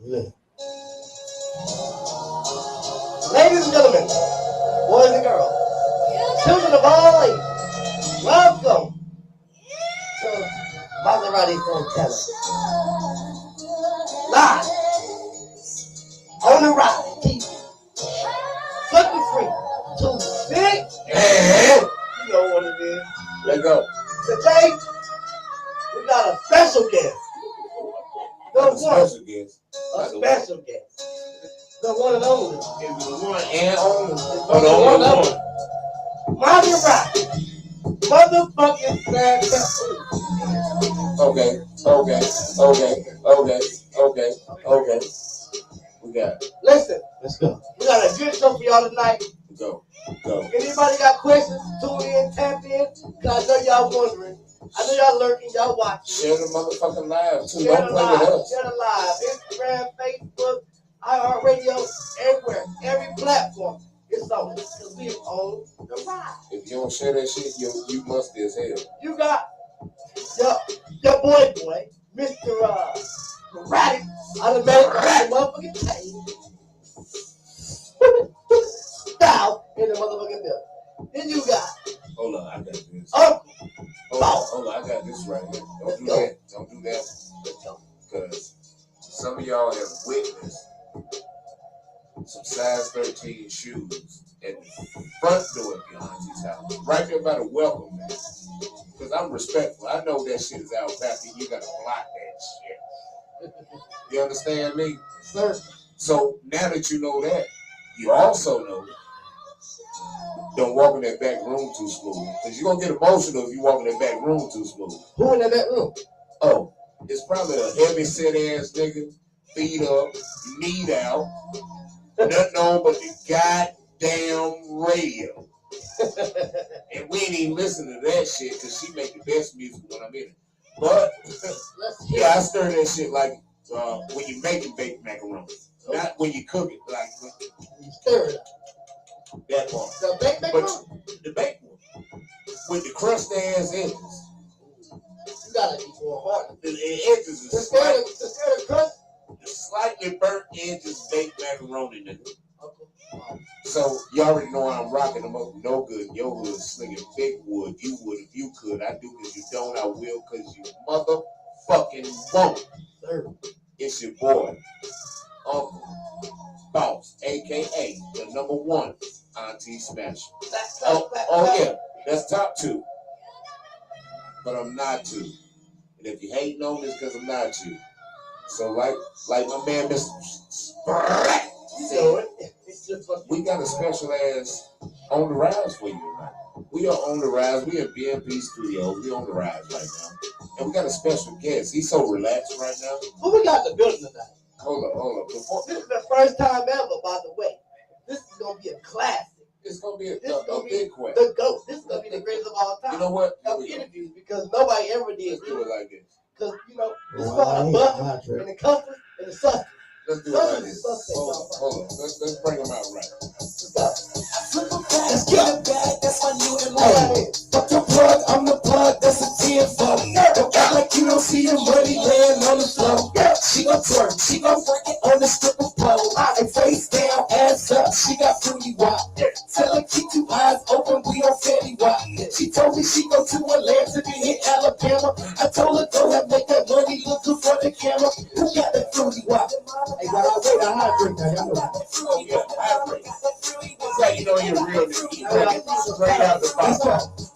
Yeah. Ladies and gentlemen, boys and girls, children of all ages, welcome to Mazerati Santana. Live on the Rize TV. Sucker free. 2 6. And you know what it is. Let's go. Today, we got a special guest. A special guest. A special guest. The one and only. It's the one and only. The only one. Mazerati. Motherfucking Santana. Okay. We got it. Listen. Let's go. We got a good show for y'all tonight. Go. Anybody got questions? Tune in, tap in. Cause I know y'all wondering. I know y'all lurking, y'all watching. Share the motherfucking live too. Share Don't the play live. with us. Share the live. Instagram, Facebook, iHeartRadio, everywhere. Every platform. It's on. Because we on the ride. If you don't share that shit, you musty as hell. You got your boy, Mr. Ratty, automatic motherfucking chain. Style in the motherfucking building. Then you got. Hold on, I got this. Uncle. Hold on, I got this right here. Don't do that. Let's go. Because some of y'all have witnessed some size 13 shoes at the front door of your auntie's house. Right there by the welcome mat. Because I'm respectful. I know that shit is out back and you gotta block that shit. You understand me? Sir. So now that you know that, you also know don't walk in that back room too smooth. Because you're going to get emotional if you walk in that back room too smooth. Who in that back room? Oh, it's probably a heavy set ass nigga, feet up, kneed out, nothing on but the goddamn radio. And we ain't even listening to that shit because she make the best music when I'm in it. But, yeah, I stir that shit like when you making baked macaroni. Not when you cook it, like you stir it up. That part. The baked macaroni? The baked one. With the crust ass edges. You gotta be more hard. The edges is the crust? The slightly burnt edges baked macaroni, nigga. So you already know I'm rocking them up. No good. Your hood slinging big wood. You would if you could. I do because you don't. I will because you motherfucking won't. Sir. It's your boy, Uncle Boss, aka the number one Auntie Smasher. Oh yeah, that's top 2. But I'm not 2. And if you hating on this, because I'm not you. So like my man Mr. We got a special ass on the rise for you tonight. We are on the rise. We at BNP Studios. We on the rise right now. And we got a special guest. He's so relaxed right now. Who we got in the building tonight? Hold up. This is the first time ever, by the way. This is going to be a classic. It's going to be a big question. The GOAT. This is going to be the greatest of all time. You know what? Of interviews, because nobody ever did. Let's do it like this. Because, it's called a bucket and the cuffers and the suspect. Let's do it like this. Hold on. Let's bring them out right. Let's get it back, that's my new MO. Fuck the plug, I'm the plug, that's a 10 for. Don't act like you don't see the money laying on the floor. She gon' twerk, she gon' work it on the stripper pole. And face down, ass up, she got fruity wop. Tell her keep 2 eyes open, we on Fatty Wop. She told me she go to Atlanta to hit Alabama. I told her go ahead, make that money look good for the camera. Who got that fruity wop? Hey, wait, I hydrate now, y'all know. Oh yeah, hydrate. That's how you know you're real nigga. You straight out the box.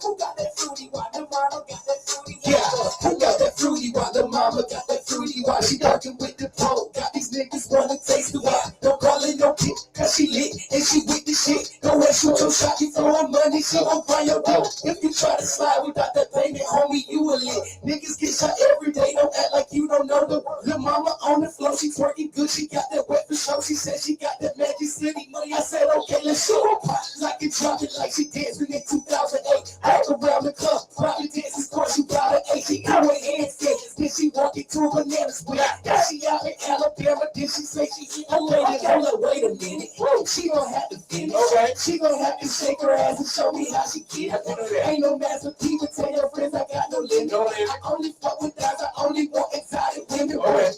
Who got that fruity wop? The mama got that fruity wop. Yeah, who got that fruity wop? The mama got that fruity wop. She darkin' with the pole. Got these niggas wanna taste the wop. Don't call it no bitch, cause she lit and she with the shit. Go ahead, shoot your shot, you throwin' money, she gon' find your dough. If you try to slide without that payment, homie, you a lit. Niggas get shot every day, don't act like you don't know the little mama on the floor, she twerking good, she got that wet for show. She said she got that Magic City money. I said, okay, let's show her pop. Like it drop it like she dancing in 2008. Walk around the club, probably dances, course you got an 8. She got her hands dead, then she walking through bananas with. she out in Alabama, then she say she eat her lady. Hold up, wait a minute. She gon' have to finish. Okay. She gon' have to shake her ass and show me how she get it. Ain't no Mazerati, but tell your friends I got no limit. I only fuck with guys, I only want exotic women. Okay.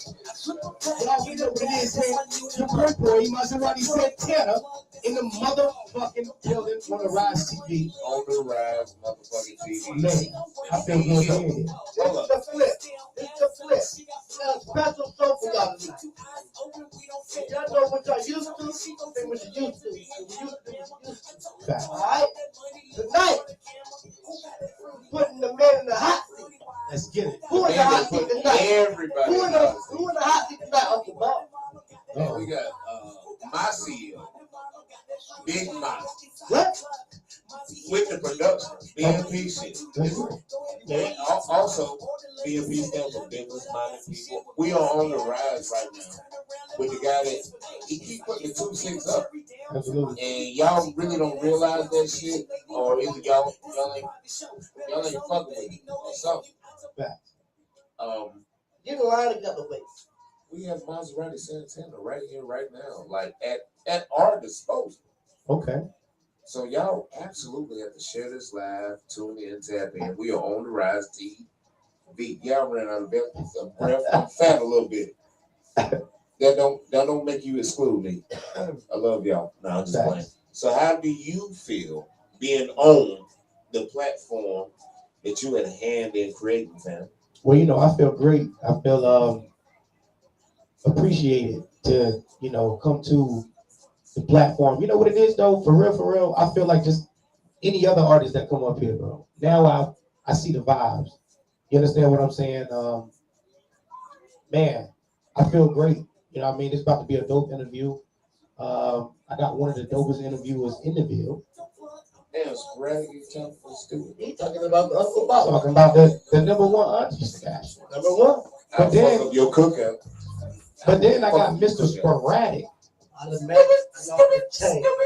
Y'all, we know what it is, man. The bird boy, Mazerati Santana, in the motherfucking building on the Rize TV. On the Rize motherfucking TV. Man, I feel good here. It's the flip. It's the flip. Got a special show for y'all tonight. Y'all know what y'all used to, and what you used to. What you used to. Alright? Tonight, putting the man in the hot seat. Let's get it. Who in the hot seat tonight? Everybody. Who in the hot seat tonight, Uncle Bob? Oh, we got my CEO, Big Mike. What? With the production, BMP shit. And also, BMP stands for business minded people. We are on the rise right now with the guy that he keep putting the 2-6 up. Absolutely. And y'all really don't realize that shit, or either y'all ain't fucking with it or something. Get a line together, wait. We have Mazerati Santana right here, right now, like at our disposal. Okay. So y'all absolutely have to share this live, tune in, tap in. We are on the Rize TV. Y'all ran out of breath. I'm fat a little bit. That don't make you exclude me. I love y'all. No, I'm just playing. So how do you feel being on the platform that you had a hand in creating, fam? Well, you know, I feel great. I feel appreciated to, you know, come to the platform. You know what it is though, for real, I feel like just any other artist that come up here, bro. Now I see the vibes. You understand what I'm saying? Man, I feel great. You know what I mean? It's about to be a dope interview. I got one of the dopest interviewers in the field. Damn, Spragg, you talking about the Uncle Bob. Talking about the number one auntie cash. Number one. But then, fuck up your cookout. But then I got Mr. Sporadic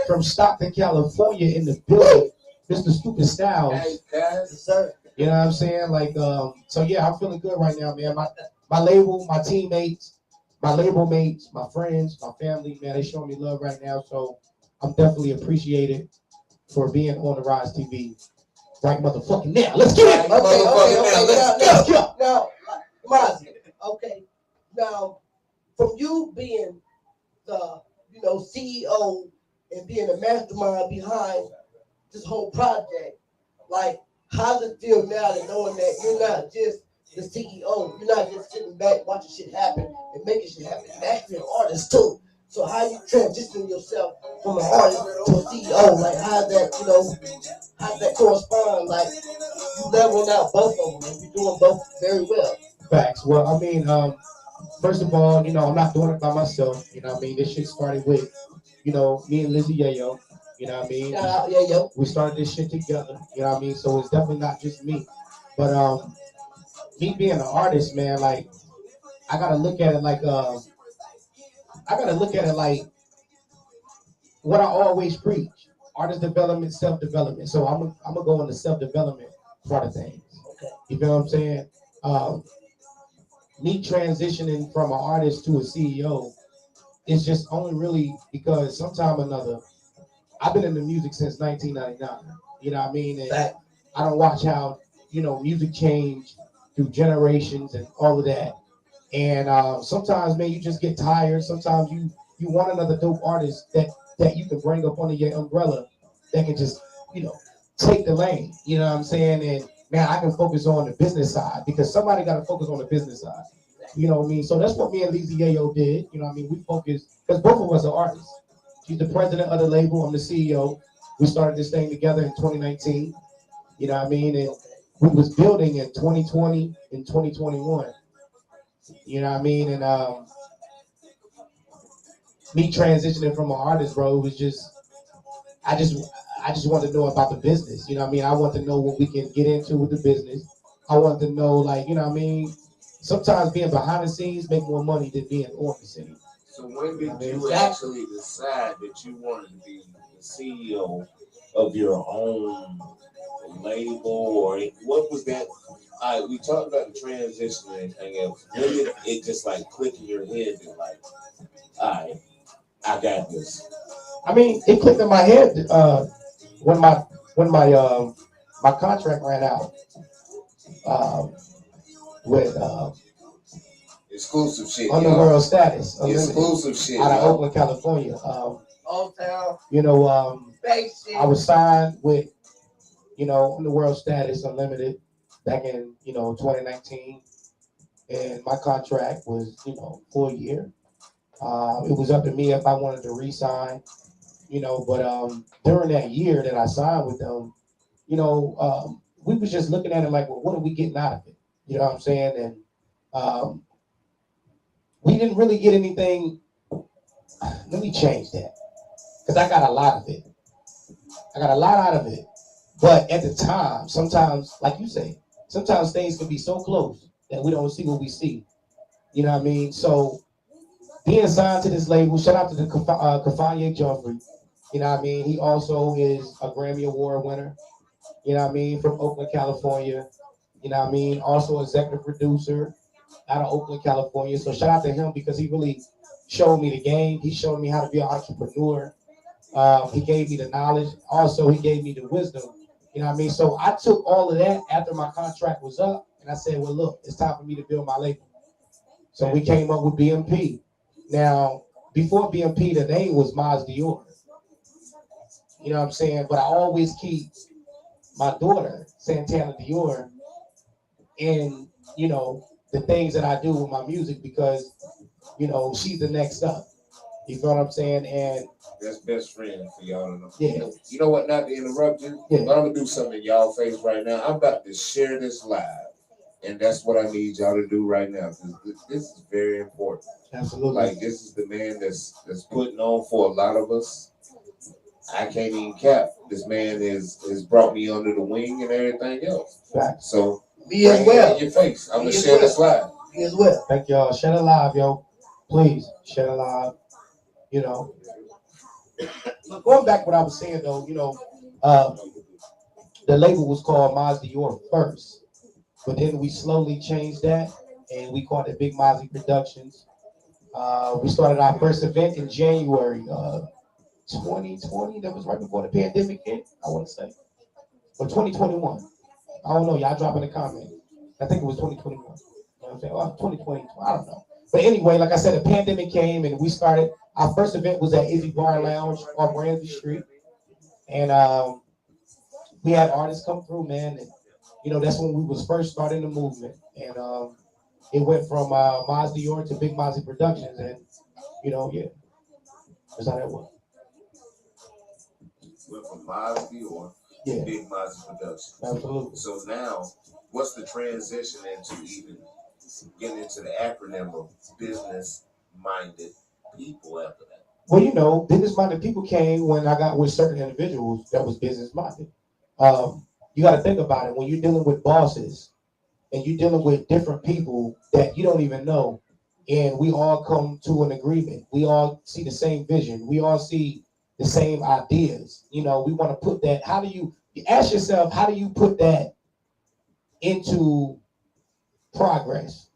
from Stockton, California in the building. Mr. Stupid Styles. Hey, guys. Sir. You know what I'm saying? Like, so yeah, I'm feeling good right now, man. My label, my teammates, my label mates, my friends, my family, man, they showing me love right now. So I'm definitely appreciated for being on the Rize TV right motherfucking now. Let's get it. Okay. Now, Mozzie, okay. Now, from you being the, you know, CEO and being the mastermind behind this whole project, like, how does it feel now to knowing that you're not just the CEO, you're not just sitting back watching shit happen and making shit happen, and actually an artist too. So how you transitioning yourself from an artist to a CEO? Like how that, you know, how that correspond? Like you leveling out both of them and you're doing both very well. Facts. Well, I mean, first of all, you know, I'm not doing it by myself. You know what I mean? This shit started with, you know, me and Lizzie Yayo. You know what I mean? Shout out Yayo. We started this shit together. You know what I mean? So it's definitely not just me. But me being an artist, man, like I gotta look at it like what I always preach: artist development, self-development. So I'm gonna go on the self-development part of things. Okay. You feel what I'm saying? Me transitioning from an artist to a CEO is just only really because sometime or another, I've been in the music since 1999. You know what I mean? And I don't watch how, you know, music changed through generations and all of that. And sometimes, man, you just get tired. Sometimes you want another dope artist that you can bring up under your umbrella that can just, you know, take the lane. You know what I'm saying? And man, I can focus on the business side because somebody got to focus on the business side. You know what I mean? So that's what me and Lizzie Yayo did. You know what I mean? We focused because both of us are artists. She's the president of the label. I'm the CEO. We started this thing together in 2019. You know what I mean? And we was building in 2020 and 2021. You know what I mean? And me transitioning from an artist, bro, it was just I just want to know about the business. You know what I mean? I want to know what we can get into with the business. I want to know, like, you know what I mean? Sometimes being behind the scenes make more money than being on the scene. So when did you actually decide that you wanted to be the CEO of your own label or what was that? We talked about the transition and everything else. When did it just like click in your head and like, all right, I got this? I mean, it clicked in my head when my contract ran out um, with Exclusive shit, Underworld Status, exclusive shit, out of y'all. Oakland, California. Old Town, You know, Basic. I was signed with Underworld Status Unlimited back in 2019, and my contract was for a year. It was up to me if I wanted to re-sign, but during that year that I signed with them, we was just looking at it like, well, what are we getting out of it? You know what I'm saying? And we didn't really get anything. Let me change that, because I got a lot of it. I got a lot out of it. But at the time, sometimes, like you say, sometimes things can be so close that we don't see what we see. You know what I mean? So being signed to this label, shout out to the Kafanye Joffrey. You know what I mean? He also is a Grammy Award winner. You know what I mean? From Oakland, California. You know what I mean? Also executive producer out of Oakland, California. So shout out to him because he really showed me the game. He showed me how to be an entrepreneur. He gave me the knowledge. Also, he gave me the wisdom. You know what I mean? So I took all of that after my contract was up, and I said, well, look, it's time for me to build my label. So we came up with BMP. Now, before BMP, the name was Maz Dior. You know what I'm saying? But I always keep my daughter, Santana Dior, in, the things that I do with my music because, she's the next up. You feel what I'm saying? And that's best friend for y'all to know. Yeah. You know what? Not to interrupt you, Yeah. but I'm gonna do something in y'all face right now. I'm about to share this live, and that's what I need y'all to do right now. This is very important. Absolutely. Like this is the man that's putting on for a lot of us. I can't even cap. This man has brought me under the wing and everything else. Facts. So Me as well. in your face. I'm Me gonna as share well. this live. Me as well. Thank y'all. Share it live, yo. Please share it live. But going back what I was saying though, the label was called Maz Dior first, but then we slowly changed that and we called it Big Mozzie Productions. We started our first event in January 2020. That was right before the pandemic hit, I want to say, or 2021. I don't know. Y'all drop in the comments. I think it was 2021. You know what I'm saying? Well, 2020. I don't know. But anyway, like I said, the pandemic came and we started. Our first event was at Izzy Bar Lounge off Ramsey Street, and we had artists come through, man. And that's when we was first starting the movement, and it went from Maz Dior to Big Mozzie Productions, and yeah, that's how that was. Went from Maz Dior to Big Mozzie Productions. Absolutely. So now, what's the transition into even getting into the acronym of business-minded people after that? Well, business-minded people came when I got with certain individuals that was business-minded. You got to think about it. When you're dealing with bosses and you're dealing with different people that you don't even know, and we all come to an agreement. We all see the same vision. We all see the same ideas. We want to put that. You ask yourself, how do you put that into progress?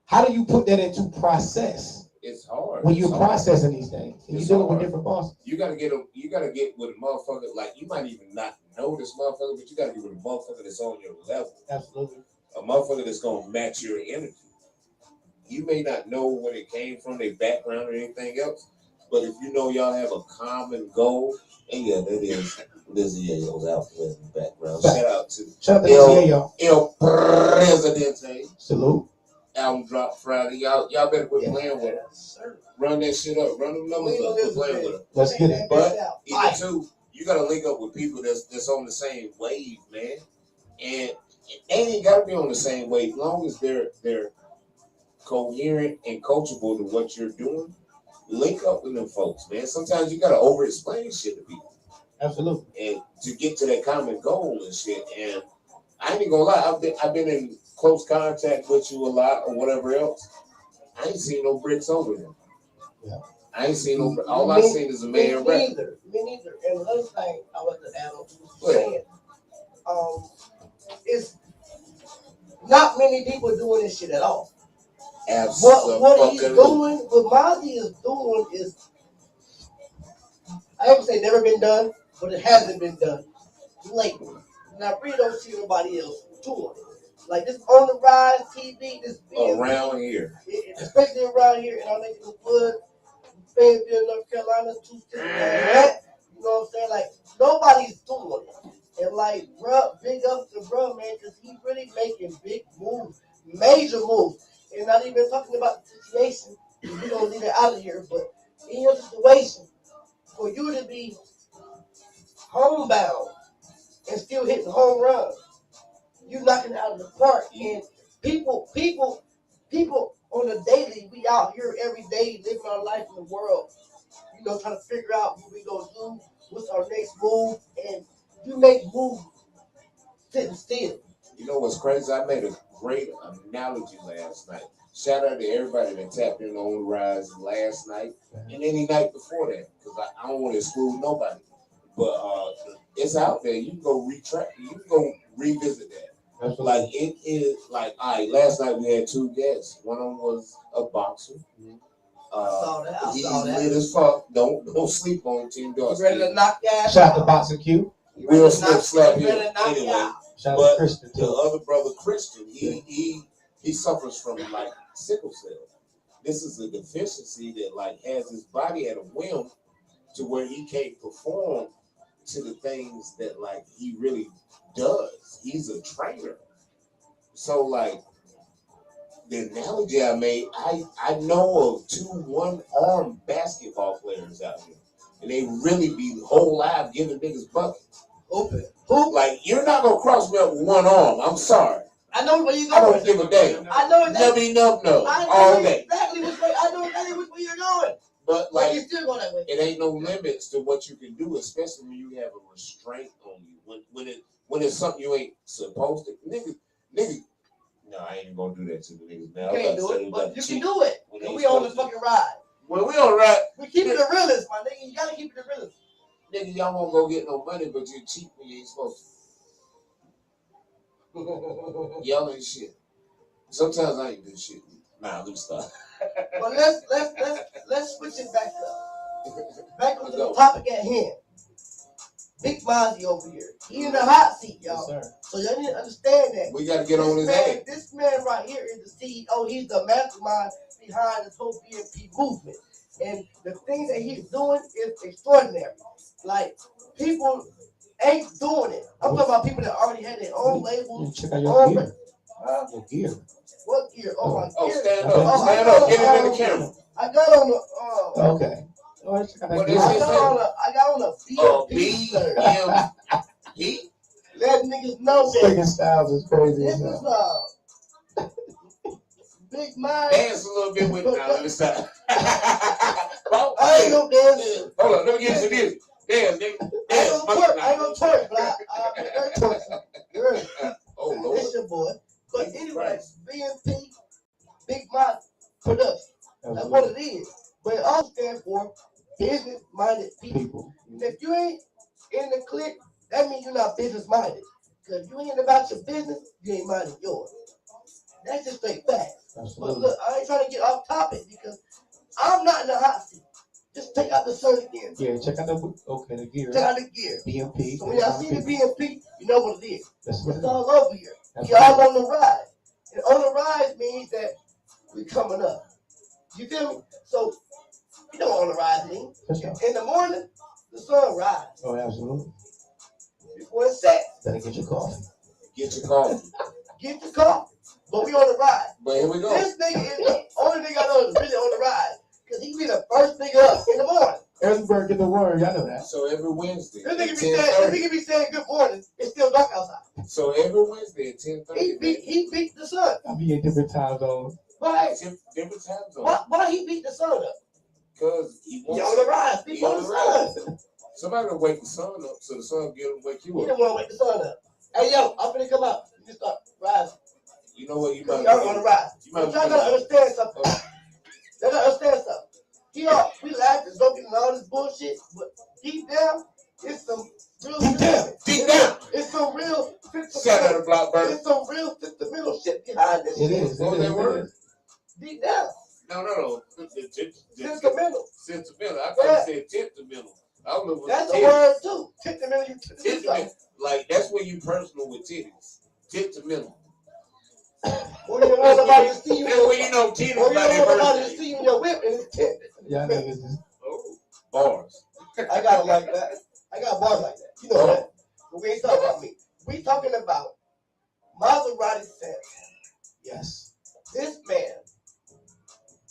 How do you put that into process? It's hard. When you're processing these things and you're dealing with different bosses. You gotta get with a motherfucker, like you might even not know this motherfucker, but you gotta get with a motherfucker that's on your level. Absolutely. A motherfucker that's gonna match your energy. You may not know where they came from, their background or anything else, but if you know y'all have a common goal, and yeah, that is Lizzie Yayo's outfit in the background. Shout out to Lizzie Yayo. El Presidente. Salute. Album drop Friday. Y'all better quit playing with her. Run that shit up. Run them numbers up. Quit playing with her. Let's get it. But either two, you gotta link up with people that's on the same wave, man. And they ain't gotta be on the same wave. As long as they're coherent and coachable to what you're doing, link up with them folks, man. Sometimes you gotta over explain shit to people. Absolutely. And to get to that common goal and shit. And I ain't gonna lie, I've been in close contact with you a lot or whatever else. I ain't seen no bricks over there. Yeah. I ain't seen no. All I seen is a man Me rap. neither. Me neither. And another thing I want to add on to what you're saying, it's not many people doing this shit at all. What he's doing, what Mozzie is doing is, I would say never been done, but it hasn't been done lately. And I really don't see nobody else doing it. Like this on the rise TV, this around here, especially around here in our neck of the woods, Fayetteville, North Carolina, 2 cities, you know what I'm saying? Like nobody's doing it. And like, bruh, big up to bruh, man, because he's really making big moves, major moves. And not even talking about the situation, we're going to leave it out of here, but in your situation, for you to be homebound and still hitting home runs, you knocking it out of the park. And people on the daily, we out here every day living our life in the world, you know, trying to figure out what we going to do, what's our next move, and you make moves sitting still. You know what's crazy? I made a great analogy last night. Shout out to everybody that tapped in on the rise last night and any night before that, because I don't want to exclude nobody. But it's out there. You can go retract. You can go revisit that. That's like it is. Like, all right, last night we had 2 guests. One of them was a boxer. I saw that. Lit as fuck. Don't sleep on Team Dawson. Ready to knock your ass Shout out to Boxing Q. Will Smith slap him anyway. Shout out but to Christian too. The other brother, Christian, he suffers from like sickle cell. This is a deficiency that like has his body at a whim to where he can't perform to the things that like he really does. He's a trainer. So like the analogy I made, I know of 2 one-arm basketball players out here. And they really be whole life giving niggas buckets. Open. Like, you're not going to cross me up with 1 arm. I'm sorry. I know where you're going. I don't give a damn. I know exactly. No. All day. Exactly which way. I know exactly which way you're going. But like, you're still going that way. It ain't no limits to what you can do, especially when you have a restraint on you. When it's something you ain't supposed to. Nigga. No, I ain't even gonna do that to the niggas now. You can't do it, but you can do it. And we on the fucking ride. Well, we on the ride. We keep it the realest, my nigga. You gotta keep it the realest. Nigga, y'all won't go get no money, but you're cheap when you ain't supposed to. Yelling and shit. Sometimes I ain't do shit. Nah, let me stop. But let's switch it back up. Back to the topic at hand. Big Mozzie over here. He in the hot seat, y'all. Yes, so y'all need to understand that. We got to get on his head. This man right here is the CEO. He's the mastermind behind this whole BNP movement. And the things that he's doing is extraordinary. Like, people ain't doing it. I'm talking about people that already had their own labels. Check out your gear. Your gear. What gear? Oh, my gear. Stand up. Stand up. Get it in the camera. I got on the... okay. I got on a BMP. Let niggas know that. Freaking Styles is crazy. This is Big Mind. Dance a little bit with me now. Let me stop. I ain't gonna dance. Hold on. Let me get you some music. Dance, nigga. I ain't gonna twerk, but I'm very twerk. Oh, Lord. It's your boy. But anyway, BNP, Big Mind Production. That's what it is. But it all stands for business-minded people. And if you ain't in the clique, that means you're not business-minded. Because if you ain't about your business, you ain't minding yours. That's just straight fact. But look, I ain't trying to get off topic because I'm not in the hot seat. Just take out the search gear. Yeah, check out the gear. Check out the gear. BMP. So when y'all see the BMP, you know what it is. That's what it's all over here. Y'all on the rise. And on the rise means that we coming up. You feel me? So, you know what on the rise means. In the morning, the sun rises. Oh, absolutely. Before it sets. Better get your coffee. Get your coffee. Get your coffee. But we on the rise. But here we go. This nigga is the only nigga I know is really on the rise. Because he be the first nigga up in the morning. Everybody get the word. Y'all know that. So every Wednesday. This nigga be saying good morning. It's still dark outside. So every Wednesday at 10:30. He beat the sun. I be in different time zones. Why? Different time zones. Why he beat the sun up? Because he wants on the rise. He on the sun. Somebody will wake the sun up so the sun will wake you up. He don't want to wake the sun up. Hey, yo, I'm finna come out. You start rising. You know what? You might be on the rise. Y'all gotta understand something. Y'all gotta understand something. We It is. What was that word? Deep down. No. Sentimental. Sentimental. I thought you said sentimental. I don't know what That's a word too. Sentimental. Sentimental. Like that's when you personal with titties. Sentimental. Or you know somebody to see you. That's when you know titties. Or you Like know somebody to personal. see you in your whip and it's tip. Y'all niggas just. Oh, bars. I got it like that. I got bars like that. You know that. But we ain't talking about me. We talking about Mazerati Santana. Yes. This man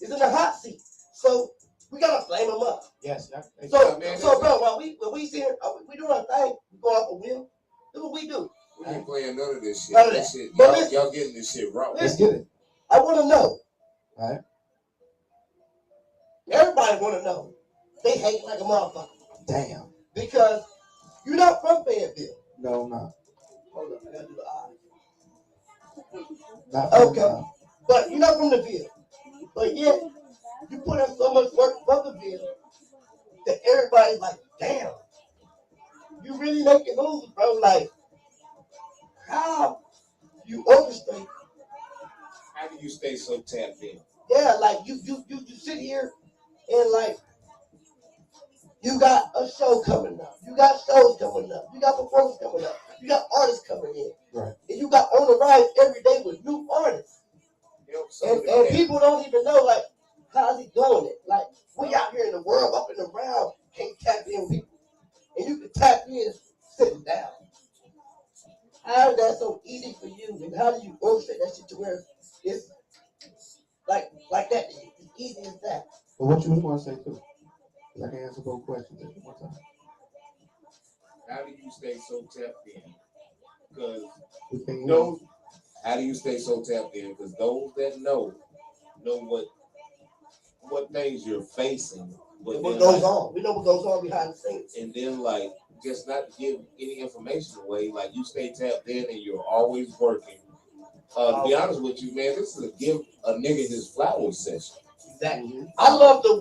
is in the hot seat. So we gotta flame him up. Yes. So bro, when we see him, we do our thing. We go off a wheel. That's what we do. We ain't playing none of this shit. None of That that. shit But listen, y'all getting this shit wrong. Let's get it. I want to know. All right. Everybody want to know. They hate like a motherfucker. Damn. Because you're not from Fayetteville. No, I'm not. Hold up, I gotta do the eye. Not Okay. But you're not from the Ville. But yet, you put in so much work for the Ville that everybody's like, damn, you really making moves, bro. Like, how you orchestrate? How do you stay so tapped in? Yeah, like you sit here and like you got a show coming up, you got shows coming up, you got performances coming up, you got artists coming in, right? And you got on the rise every day with new artists, and people don't even know like how's he doing it. Like we out here in the world, up and around, can't tap in with people, and you can tap in sitting down. How is that so easy for you, and how do you orchestrate that shit to where it's like that? It's easy as that. But what you was going to say too? I can answer both questions at one time. How do you stay so tapped in? Because how do you stay so tapped in? Because those that know what things you're facing. But what goes on? We know what goes on behind the scenes. And then like just not to give any information away. Like you stay tapped in and you're always working. To be honest with you, man, this is a give a nigga his flowers session. Exactly. I love the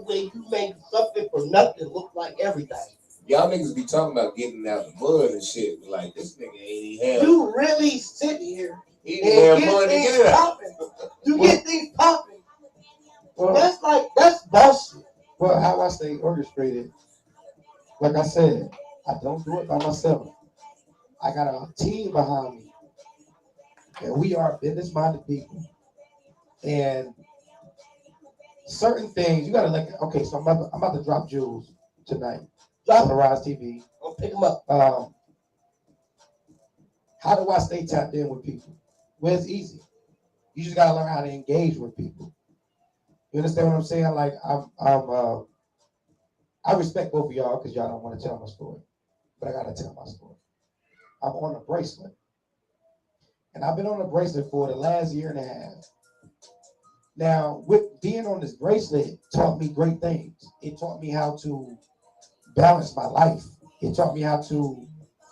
way you make something for nothing look like everything. Y'all niggas be talking about getting out the mud and shit. Like this nigga ain't even have. You really sit here and get mud things get it out. popping. You get things popping. Well, that's bullshit. Well, how I stay orchestrated, like I said, I don't do it by myself. I got a team behind me, and we are business-minded people. And certain things you gotta like. Okay, so I'm about to drop jewels tonight on the Rize TV. I'll pick them up. How do I stay tapped in with people? Well, it's easy. You just gotta learn how to engage with people. You understand what I'm saying? Like I respect both of y'all because y'all don't want to tell my story, but I gotta tell my story. I'm on a bracelet, and I've been on a bracelet for the last year and a half. Now, with being on this bracelet, taught me great things. It taught me how to balance my life. It taught me how to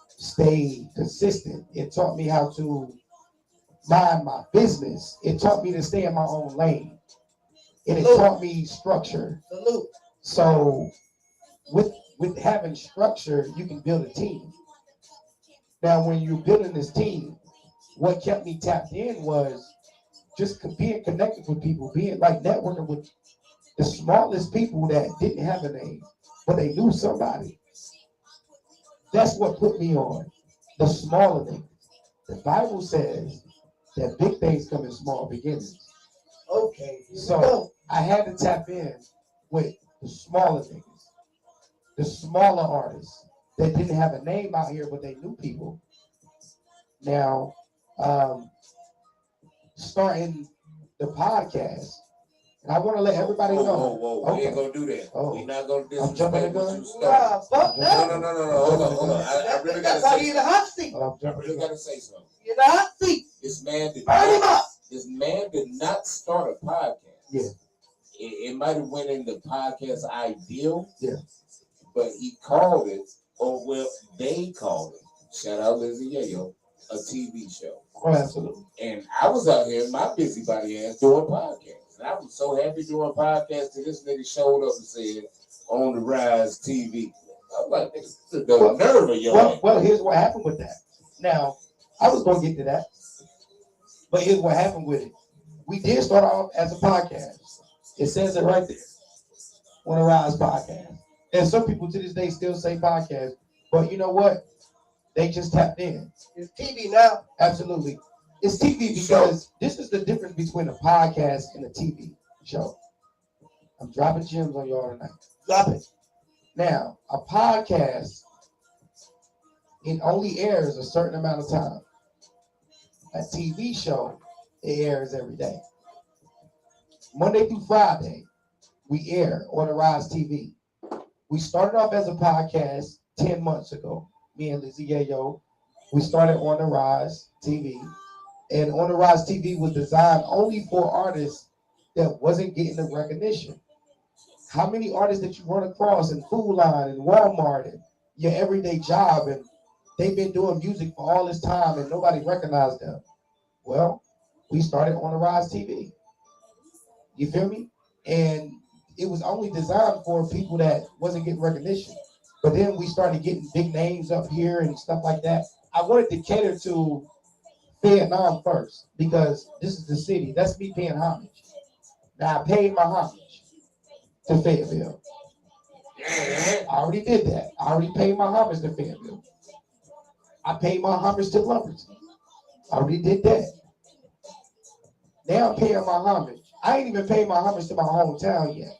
stay consistent. It taught me how to mind my business. It taught me to stay in my own lane. And it taught me structure. Salute. So with having structure, you can build a team. Now, when you're building this team, what kept me tapped in was just being connected with people, being like networking with the smallest people that didn't have a name, but they knew somebody. That's what put me on the smaller things. The Bible says that big things come in small beginnings. Okay. So I had to tap in with the smaller things, the smaller artists that didn't have a name out here, but they knew people. Now, starting the podcast, and I want to let everybody know. Whoa. Okay. We ain't gonna do that. We're not gonna I'm jumping the disrespect what gun. you started. Fuck that. No. Hold on. I really gotta That's why say you in the hot seat. I really gotta say something. You're in the hot seat. This man did not start a podcast. Yeah. It might have went in the podcast ideal. Yeah. But he called it, or well, they called it. Shout out Lizzie Yayo, a TV show. Oh, absolutely. And I was out here, my busybody ass, doing podcasts. And I was so happy doing podcasts till this nigga showed up and said, on the Rize TV. I was like, nigga, the nerve of your well, here's what happened with that. Now, I was gonna get to that, but here's what happened with it. We did start off as a podcast. It says it right there on the Rise podcast. And some people to this day still say podcast, but you know what? They just tapped in. It's TV now. Absolutely. It's TV because this is the difference between a podcast and a TV show. I'm dropping gems on y'all tonight. Drop it. Now, a podcast, it only airs a certain amount of time. A TV show, it airs every day. Monday through Friday, we air on the Rise TV. We started off as a podcast 10 months ago. Me and Lizzie, Yayo, we started on the Rise TV. And on the Rise TV was designed only for artists that wasn't getting the recognition. How many artists that you run across in Food Line and Walmart and your everyday job, and they've been doing music for all this time and nobody recognized them? Well, we started on the Rise TV. You feel me? And it was only designed for people that wasn't getting recognition. But then we started getting big names up here and stuff like that. I wanted to cater to Vietnam first because this is the city. That's me paying homage. Now I paid my homage to Fayetteville. I already did that. I already paid my homage to Fayetteville. I paid my homage to Lumberton. I already did that. Now I'm paying my homage. I ain't even paid my homage to my hometown yet,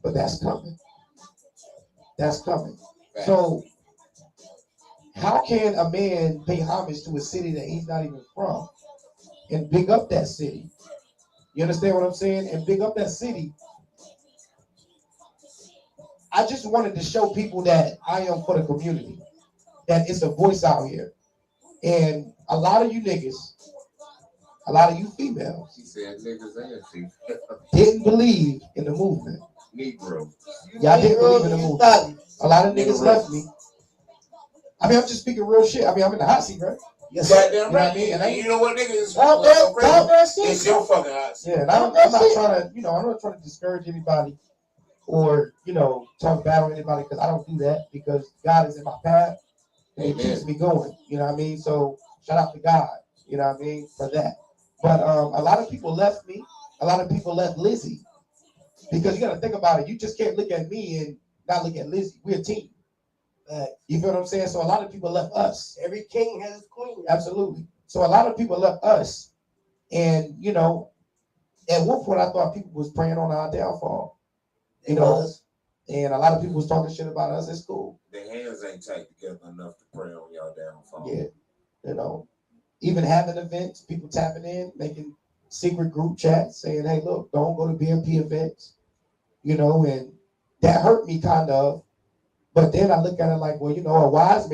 but that's coming. That's coming. So how can a man pay homage to a city that he's not even from and big up that city? You understand what I'm saying? And big up that city. I just wanted to show people that I am for the community, that it's a voice out here. And a lot of you niggas, a lot of you females, She said niggas and she didn't believe in the movement. Negro. Y'all didn't believe in the movement. A lot of niggas left me. I mean, I'm just speaking real shit. I mean, I'm in the hot seat, right? Yes, goddamn you know right. What I mean? And you know what, niggas? It's your fucking hot seat. Yeah, and I'm not trying to, I'm not trying to discourage anybody or, talk bad on anybody because I don't do that because God is in my path and He keeps me going. You know what I mean? So shout out to God, you know what I mean, for that. But a lot of people left me. A lot of people left Lizzie because you got to think about it. You just can't look at me and not look at Lizzie. We're a team. You feel what I'm saying? So a lot of people left us. Every king has his queen. Absolutely. So a lot of people left us. And, at one point I thought people was praying on our downfall. And a lot of people was talking shit about us at school. Their hands ain't tight together enough to pray on y'all downfall. Yeah. Even having events, people tapping in, making secret group chats saying, hey, look, don't go to BMP events, and that hurt me kind of. But then I look at it like, well, a wise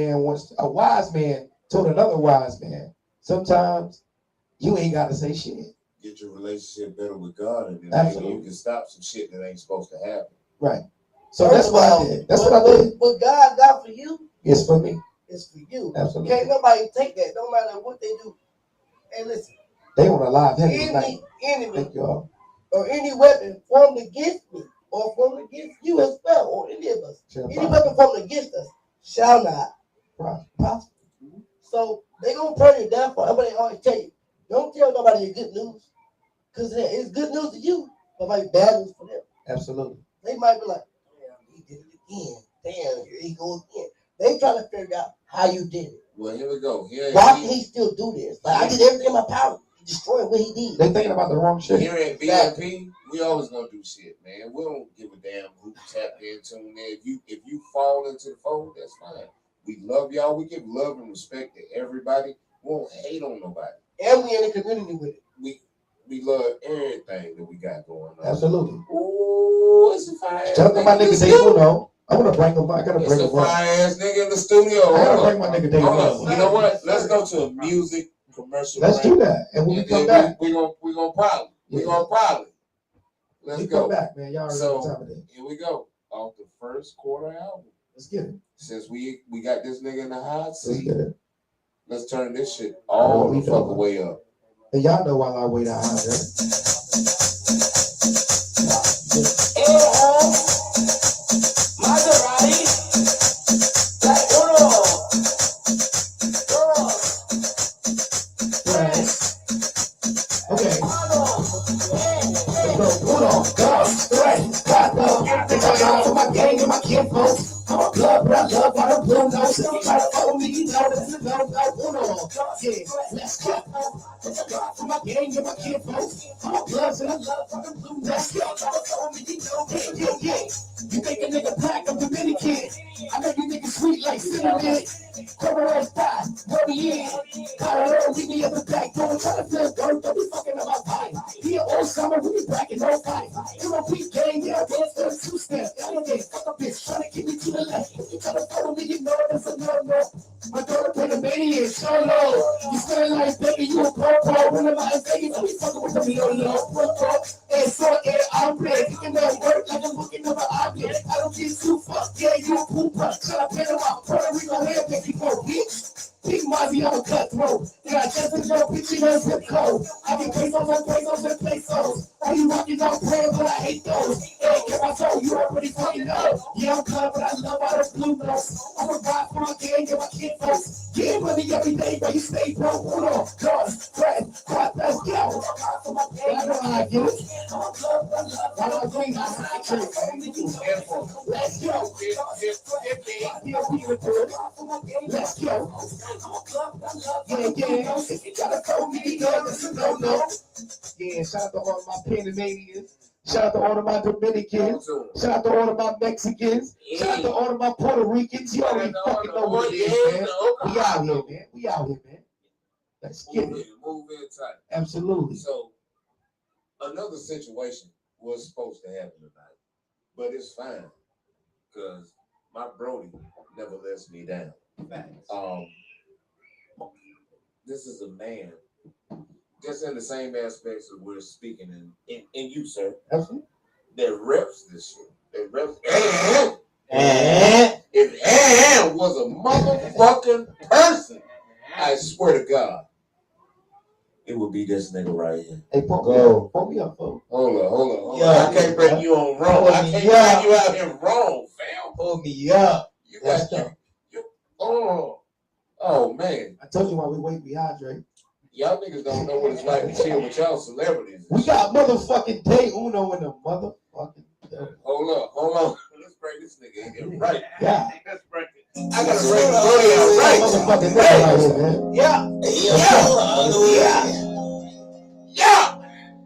man told another wise man, sometimes you ain't got to say shit. Get your relationship better with God, and then maybe you can stop some shit that ain't supposed to happen. Right. So that's what I did. That's what I did. What God got for you, it's for me. It's for you. Absolutely. Can't nobody take that, no matter what they do. And listen, they want a live heavy any enemy Thank y'all. or any weapon formed against me or formed against you as well, or any of us, any weapon formed against us shall not prosper. So they gonna pray your downfall. That's what they always tell you. Don't tell nobody your good news, because it's good news to you, but might be bad news for them. Absolutely. They might be like, damn, he did it again. Damn, here he goes again. They trying to figure out how you did it. Well, here we go. Why can he still do this? Like I did everything in my power to destroy what he did. They thinking about the wrong shit. Here at BMP, we always gonna do shit, man. We don't give a damn who tapped in, tuned in. If you fall into the fold, that's fine. We love y'all. We give love and respect to everybody. We won't hate on nobody. And we in the community with it. We love everything that we got going on. Absolutely. Ooh, it's a fire. Shout out to my nigga Dave Uno. I want to bring him. I gotta bring him. It's a fire ass nigga in the studio. I gotta bring my nigga Dave Uno. You know what? Let's go to a music commercial. Let's do that. And when we come back, we gonna probably. Let's go. Come back, man. Y'all already know the time of day. Here we go. Off the first quarter album. Let's get it. Since we got this nigga in the hot seat, Let's get it. let's turn this shit all the fuck way up. And y'all know while I wait out here. Mazerati, like Uno, girls, Uno, dos, tres, cuatro. Think I got for my gang and my kinfolk. I'm a blood, but I love all the blue nose. If you try to follow me, you know that's a no. Uno, yeah, let's go. Think I got for my gang and my kinfolk. I'm a blood, but I love all the blue nose. Let's go. Try to follow me, you know, yeah. You think a nigga black, I'm Dominican. I know you niggas sweet like cinnamon. Corporate style, where we in? Colorado, we be at the back door, trying to flip dirt, don't be fucking up my pipe. Here all summer, we be bragging no fight. MOP gang, yeah, dance for a two-step. Elegant, fuck a bitch, trying to keep me to the left. You try to follow me, you know that's a no-no. My daughter played a maniac, solo. You feeling like baby, you a pro-pro. When I'm out in Vegas, I be fucking with the low-low. Pro-pro, and so air, I'm ready. Picking up work like I'm looking over object. I don't get too fucked, yeah, you a pooper. Shut up, Panama, Puerto Rico, hair, baby, for bitch. Big Mozzie, I'm a cutthroat. Then I just a no bitch in her zip code. I get pesos and pesos and pesos. All you rockin' on prayer, but I hate those. Hey, can I tell you already fucking know? Yeah, I'm cut, but I love all the blue notes. I'm a ride for my gang and my kid folks. Get money every day, but you stay broke. Uno, dos, tres, cuatro, let's go. I know how I get it. I don't think I like it. Let's go. Let's go. Yeah, yeah. If you gotta call me, you know this is no. Yeah, shout out to all of my Panamanians. Shout out to all of my Dominicans. Shout out to all of my Mexicans. Shout out to all of my Puerto Ricans. You already fucking know what it is, man. We out here, man. We out here, man. Let's get it. Move in tight. Absolutely. So, another situation was supposed to happen tonight, but it's fine because my Brody never lets me down. This is a man, just in the same aspects that we're speaking in you, sir. Absolutely. That reps this shit. That reps. If Ann was a motherfucking person, I swear to God, it would be this nigga right here. Hey, pull me up, folks. Hold on. Yeah. I can't bring you on wrong. I can't bring you out here wrong, fam. Pull me up. You got you. Oh man. I told you why we wait, we hydrate. Y'all niggas don't know what it's like to chill with y'all celebrities. We got motherfucking day uno in the motherfucking. Hold on. Let's bring this nigga in here right. Yeah. Let's bring it. I gotta bring the audio right. Motherfucking day right here, man. Yeah.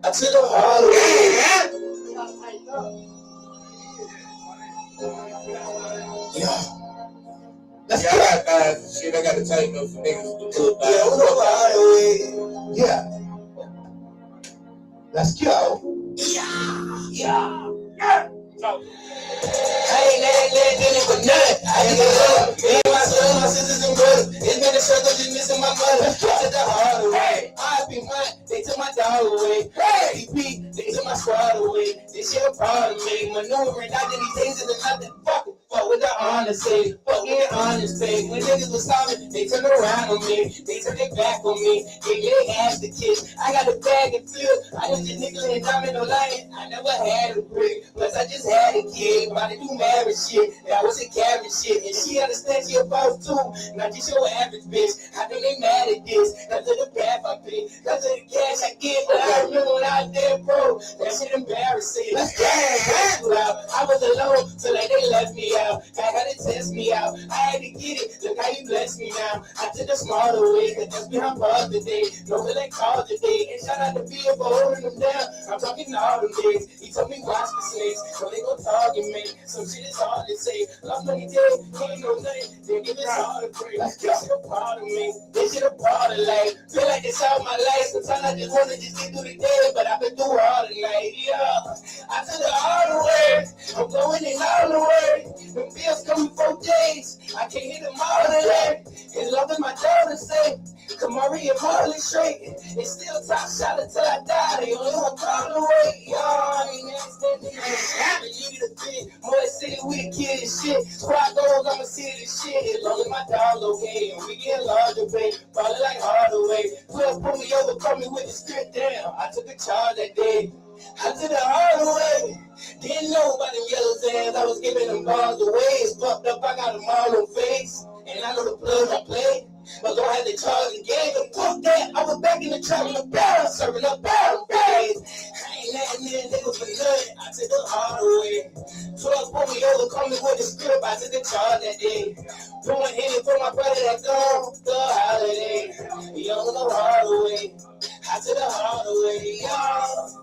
I took a hard way. Yeah. Let's go. Shit, I gotta tighten up for niggas to do it. Yeah. Let's go. Yeah. I ain't let it for nothing. I just love me and my son, my sisters and brothers. It's been a struggle just missing my mother. I took the hard away. I be mine, they took my dog away. DP, they took my squad away. This shit a problem, me. Maneuvering out in these days is nothing. Fuck with the honest say. Fuck in honest say. When niggas was solid, they turned around on me. They turned their back on me. Yeah, they asked the kids. I got a bag and flip. I was just nickel and diamond no lion. I never had a brick. Plus I just had a kid. About to do marriage shit. That was a cabbage shit. And she understands she a boss too. Not just your average bitch. I think they mad at this. Cause of the path I pay. Cause of the cash I get. But I remember when I was there, bro. That shit embarrassing. Let's go. I was alone. So like they left me out. I gotta test me out. I had to get it. Look how you bless me now. I took a smarter way. Cause that's behind bars today. No really called today. And shout out to Bill for holding them down. I'm talking all them days. He told me watch the snakes. So they gon' target me. Some shit is hard to say. Lost money day. Ain't no nothing. Then give it hard to pray. This shit a part of me. This shit a part of life. Feel like it's all my life. Sometimes I just wanna just get through the day. But I've been through all the night. Yeah. I took it all the way. I'm going in all the way. The bills coming 4 days. I can't hit them all today. It's loving my daughter say. Kamari and Marley straight. It's still top shot until I die. They only one call away. I ain't understanding it. You need a bit more city, we the kid and shit. Squad goals, I'ma see this shit. As long as my dog okay. And we get larger, babe. Probably like Hardaway. 12 pull me over, call me with the script down. I took a charge that day. I took the hard way. Didn't know about them yellow sands. I was giving them balls away. It's fucked up, I got them all on face. And I know the plugs I play. But don't have to charge again. But fuck that. I was back in the trap in the barrel, serving up barrel days. I ain't letting man, they was for nothing. I took the hard way. 12 pulled me over, called me with the script. I took the charge that day. Put my hand in for my brother that gone the holiday. Young the hard way. I took the hard way, y'all.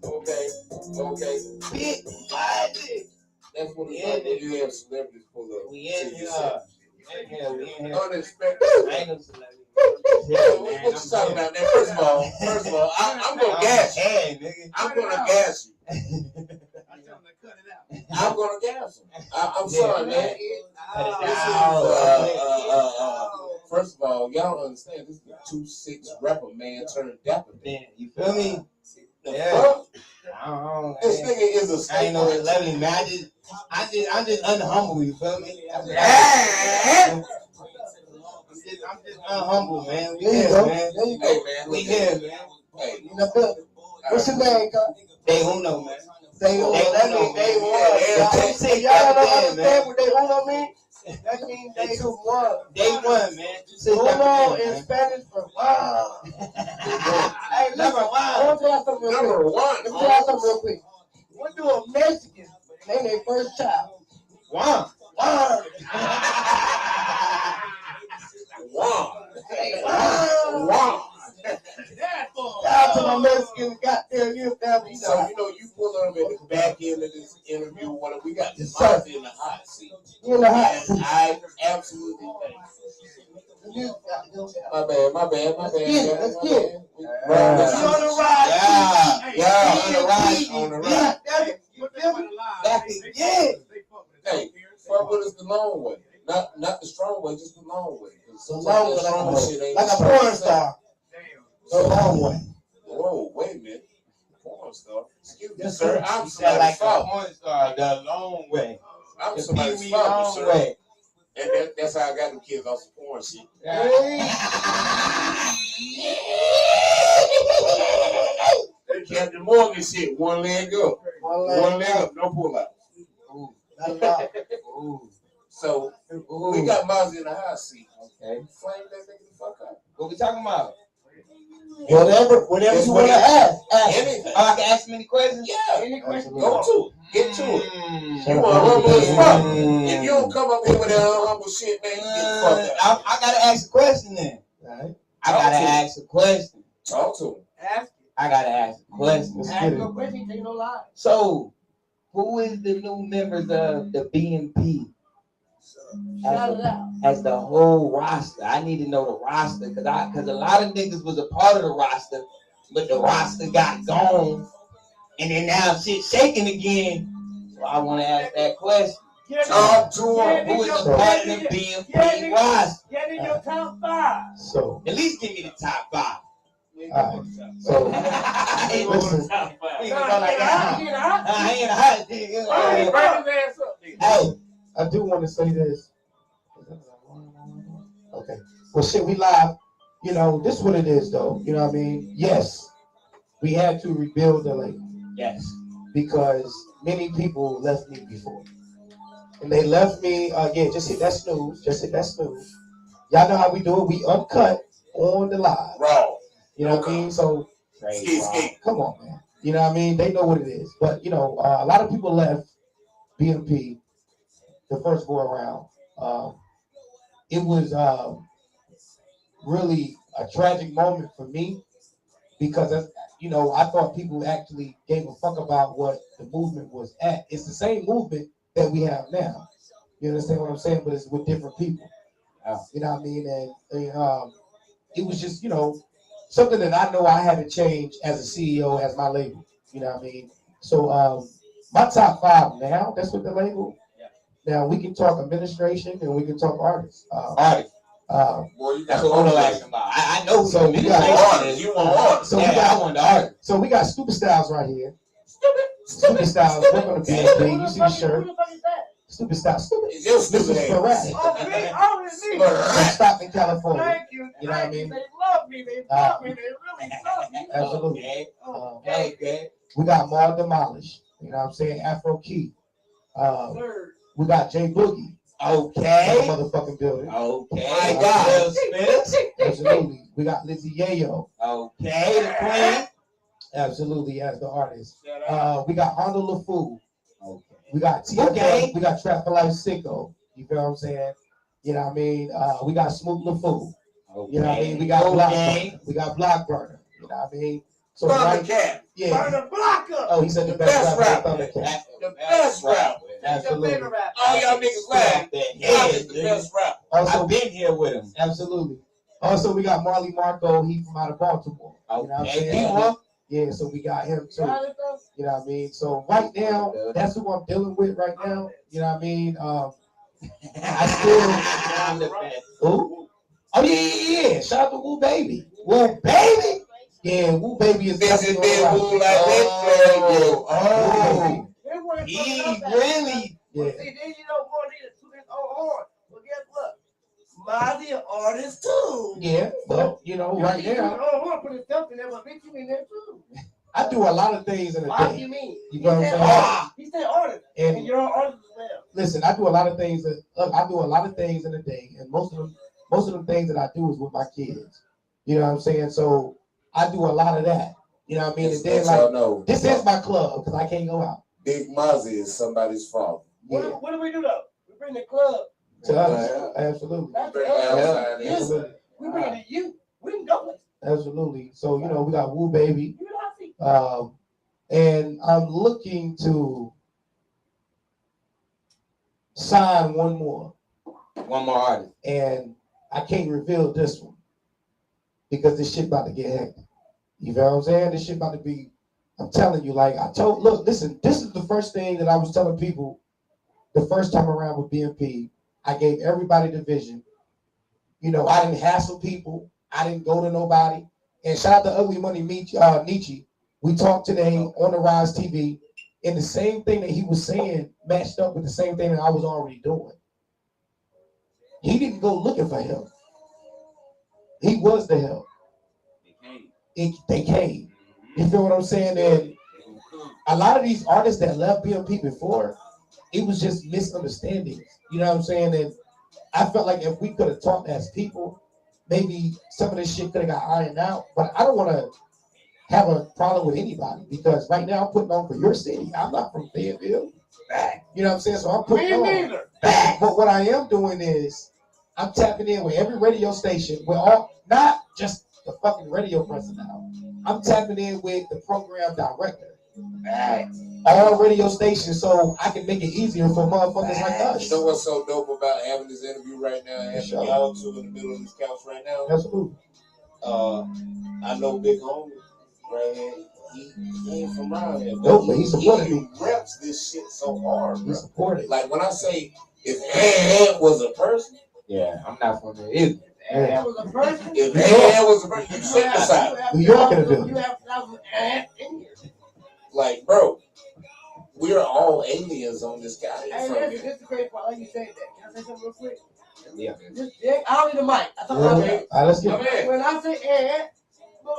Okay. Big body. That's what it's like when you have celebrities pull up. We in to here. your We in here. unexpected. I ain't no celebrity. What you talking about, man? First of all, I'm gonna gas you. Hey, nigga. I'm gonna gas you. I tell them to cut it out. I'm gonna gas him. I'm sorry, man. First of all, y'all don't understand. This is a 2'6" rapper man turned dapper. You feel me? The Yeah. fuck? I don't This nigga is a I ain't no celebrity, man. I'm just unhumble, you feel me? I'm just unhumble, man. We There you here, go. man. There you go. Hey, man. We look here, at- man. Hey, In the building. What's your name, cuz? They uno, man. They Uno, that man. means they won. Yeah, Y'all yeah. say y'all don't Yeah, understand man. what they uno mean? That means they won. Day one, man. Uno in Spanish for wow. Hey, listen, I want to tell you something real quick. number one. Let me tell you something real quick. What do a Mexican name their first child? One. Wow. One. Shout out to my Mexican goddamn you family. So you pull up at the back end of this interview. What we got this Yes, Mazda in the hot seat, You know how? and I absolutely think. My bad. Let's get it, let's get it. We on the ride. Yeah, on on the ride. You feel me? Back again. Hey, fuck with us the long way, not the strong way, just the long way. The long way, strong shit ain't like a strong. porn star. The long way. Whoa, wait a minute, porn star. Excuse me, Yes, sir. sir. I'm You sound somebody's like a father. porn star the long way. I'm The somebody's Pee-wee father, long sir. way. And that's how I got them kids off some porn shit. Captain Morgan shit, one leg up. One leg up, no pull out. Not at all. So we got Mazda in the hot seat. Okay. Flame that nigga the fuck up. What we talking about? Whatever you want to ask. Anything. Oh, I can ask many questions? Yeah. Any question? Go to it. Get to it. Mm. You want humble as fuck. If you don't come up here with that humble shit, man, you get the fuck out. I gotta ask a question then. Right. I gotta ask a question. Talk to him. Ask. I gotta ask a question. Ask your question. Take no lie. So, who is the new members of the BNP Shout it out. as the whole roster? I need to know the roster because a lot of niggas was a part of the roster, but the roster got gone, and then now shit shaking again. So I want to ask that question. Talk to him. Who is a part of the BNP roster? Get in your top 5. So, At least give me the top 5. so I ain't listen, We gonna go like that. I ain't a hot nigga. hey, I do want to say this. Okay. Well, shit, we live. You know, this is what it is, though. You know what I mean? Yes, we had to rebuild the label Yes. because many people left me before. And they left me, just hit that snooze. Just hit that snooze. Y'all know how we do it. We uncut on the live. Raw. You know what I mean? So, Ski. come on, man. You know what I mean? They know what it is. But, you know, a lot of people left BMP the first go around. It was really a tragic moment for me because, you know, I thought people actually gave a fuck about what the movement was at. It's the same movement that we have now. You understand what I'm saying? But it's with different people. You know what I mean? And it was just, you know, something that I know I had to change as a CEO, as my label. You know what I mean? So my top 5 now, that's what the label. Now we can talk administration and we can talk artists. Artist. Boy, you That's got what I'm asking about. I know who So the we got administration artists. is. You want artists. So we Yeah, I got want the artist. so we got Stupid Styles right here. Stupid Styles, look on the BNP. You see the shirt? Stupid Styles. Stupid. It's your This stupid is ass. sporadic. It's me. From Stockton, California. Thank you. You know what I mean? They love me. They love me. They really love me. Absolutely. Okay. Um, Okay. we got Maul Demolish. You know what I'm saying? Afro Key. Third. We got Jay Boogie. In the Okay. motherfucking building. Okay. My God. Will Smith. Absolutely. We got Lizzie Yayo. Okay. The queen. Absolutely, as the artist. Shout out. We got Honda LaFou. Okay. We got Okay. We got Trap for Life Sicko. You feel what I'm saying? You know what I mean? We got Smoot LaFou. You know what I mean? We got Okay. We got Blockburner. You know what I mean? So Thundercat. yeah. Burn the block up. Oh, he said the The best best rapper. rapper. Thundercat. The best rapper. Absolutely. Your favorite rapper. All y'all niggas laugh. Yeah, Y'all is the best rapper. Also, I've been here with him. absolutely. Also, we got Marley Marco. He from out of Baltimore. You know what I'm Okay, saying? Yeah, so we got him too. You know what I mean? So right now, that's who I'm dealing with right now. You know what I mean? I'm the best. Who? Oh yeah. Shout out to Woo Baby. Woo Baby. Yeah, Woo Baby is This is definitely big on the Woo roster. like this. Oh, Everyone he fucking up that. really. Yeah. See, then you don't want to toot his own horn. Well, guess what? Miley an artist too. Yeah, but you know, right You now, don't want to put himself in there, but bitch, you in there too. I do a lot of things in a Why do day. you mean? You know what I'm said saying? artist. He said artist. And And you're an artist as well. listen, I do a lot of things that look, I do a lot of things in a day, and most of them things that I do is with my kids. You know what I'm saying? So I do a lot of that. You know what I mean? And then Let y'all like know. this is my club because I can't go out. Big Mozzie is somebody's father. Yeah, What do we do though? We bring the club. to us, absolutely, That's Bring the outside us. in. Yes. absolutely, We bring it to you. We can go with it. absolutely. So you know, we got Woo Baby, You know how I see. and I'm looking to sign one more. One more artist. And I can't reveal this one because this shit about to get hectic. You feel what I'm saying? This shit about to be, I'm telling you, like look, listen, this is the first thing that I was telling people the first time around with BMP. I gave everybody the vision. You know, I didn't hassle people. I didn't go to nobody. And shout out to Ugly Money Nietzsche. We talked today on the Rise TV, and the same thing that he was saying matched up with the same thing that I was already doing. He didn't go looking for help. He was the help. They came. You feel what I'm saying? And a lot of these artists that left BMP before, it was just misunderstandings. You know what I'm saying? And I felt like if we could have talked as people, maybe some of this shit could have got ironed out. But I don't want to have a problem with anybody because right now I'm putting on for your city. I'm not from Fayetteville. You know what I'm saying? So I'm putting on. neither. But what I am doing is I'm tapping in with every radio station, with all, not just the fucking radio personnel. I'm tapping in with the program director. All radio stations, so I can make it easier for motherfuckers like us. You know what's so dope about having this interview right now, having Sure. y'all two in the middle of this couch right now? Absolutely. I know Big Homie right here. He ain't from around here, Nope, but he supported he me. reps this shit so hard, He bro. supported. Like when I say if Ant was a person, Yeah, I'm not from there either. Yeah. That was a person. if Ant was a person, you synthesize. New York in the building. You have thousands of ants in here. Like, bro, we're all aliens on this guy. Hey, listen, this is the great part. Like you said that. Can I say something real quick? Yeah. I don't need the mic. I talk Yeah. about All that. right, let's get it. Man, When I say ant,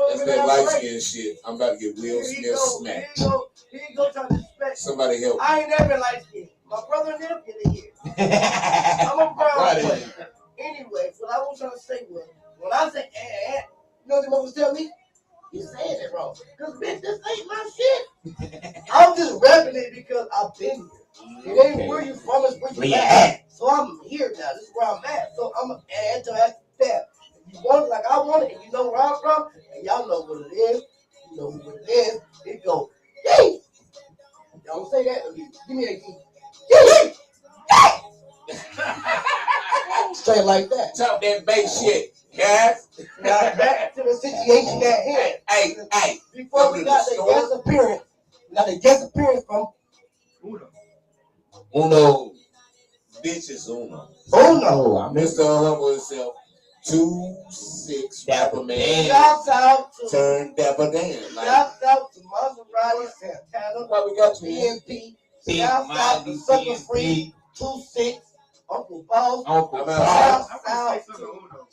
that's that light skin shit. I'm about to get Will Smith smacked. Here you go trying to disrespect. Somebody help. I ain't never been light skinned. My brother and them get it here. I'm a brown Right. boy. Anyway, what I was trying to say was, when I say ant, you know what the mother tell me? You saying it wrong. Because, bitch, this ain't my shit. I'm just rapping it because I've been here. It ain't where you from, it's where you at. So I'm here now. This is where I'm at. So I'm going to add to that step. If you want it like I want it, and you know where I'm from, and y'all know what it is, you know what it is, it go, yay! Y'all don't say that to me. Give me that key. Yay! Straight like that. Talk that bass shit, guys. Now back to the situation at hand. Hey. Before we got the guest appearance, from Uno. Bitches Uno. Oh no. Mr. Humble himself. 2-6 rapper man. Shout out to Dan. Like, shout out to Mazerati Santana, why we got you? BNP. Big Shout out to Miley, Sucker Free, 2-6, Uncle Boss. Uncle I'm Boss. Shout out to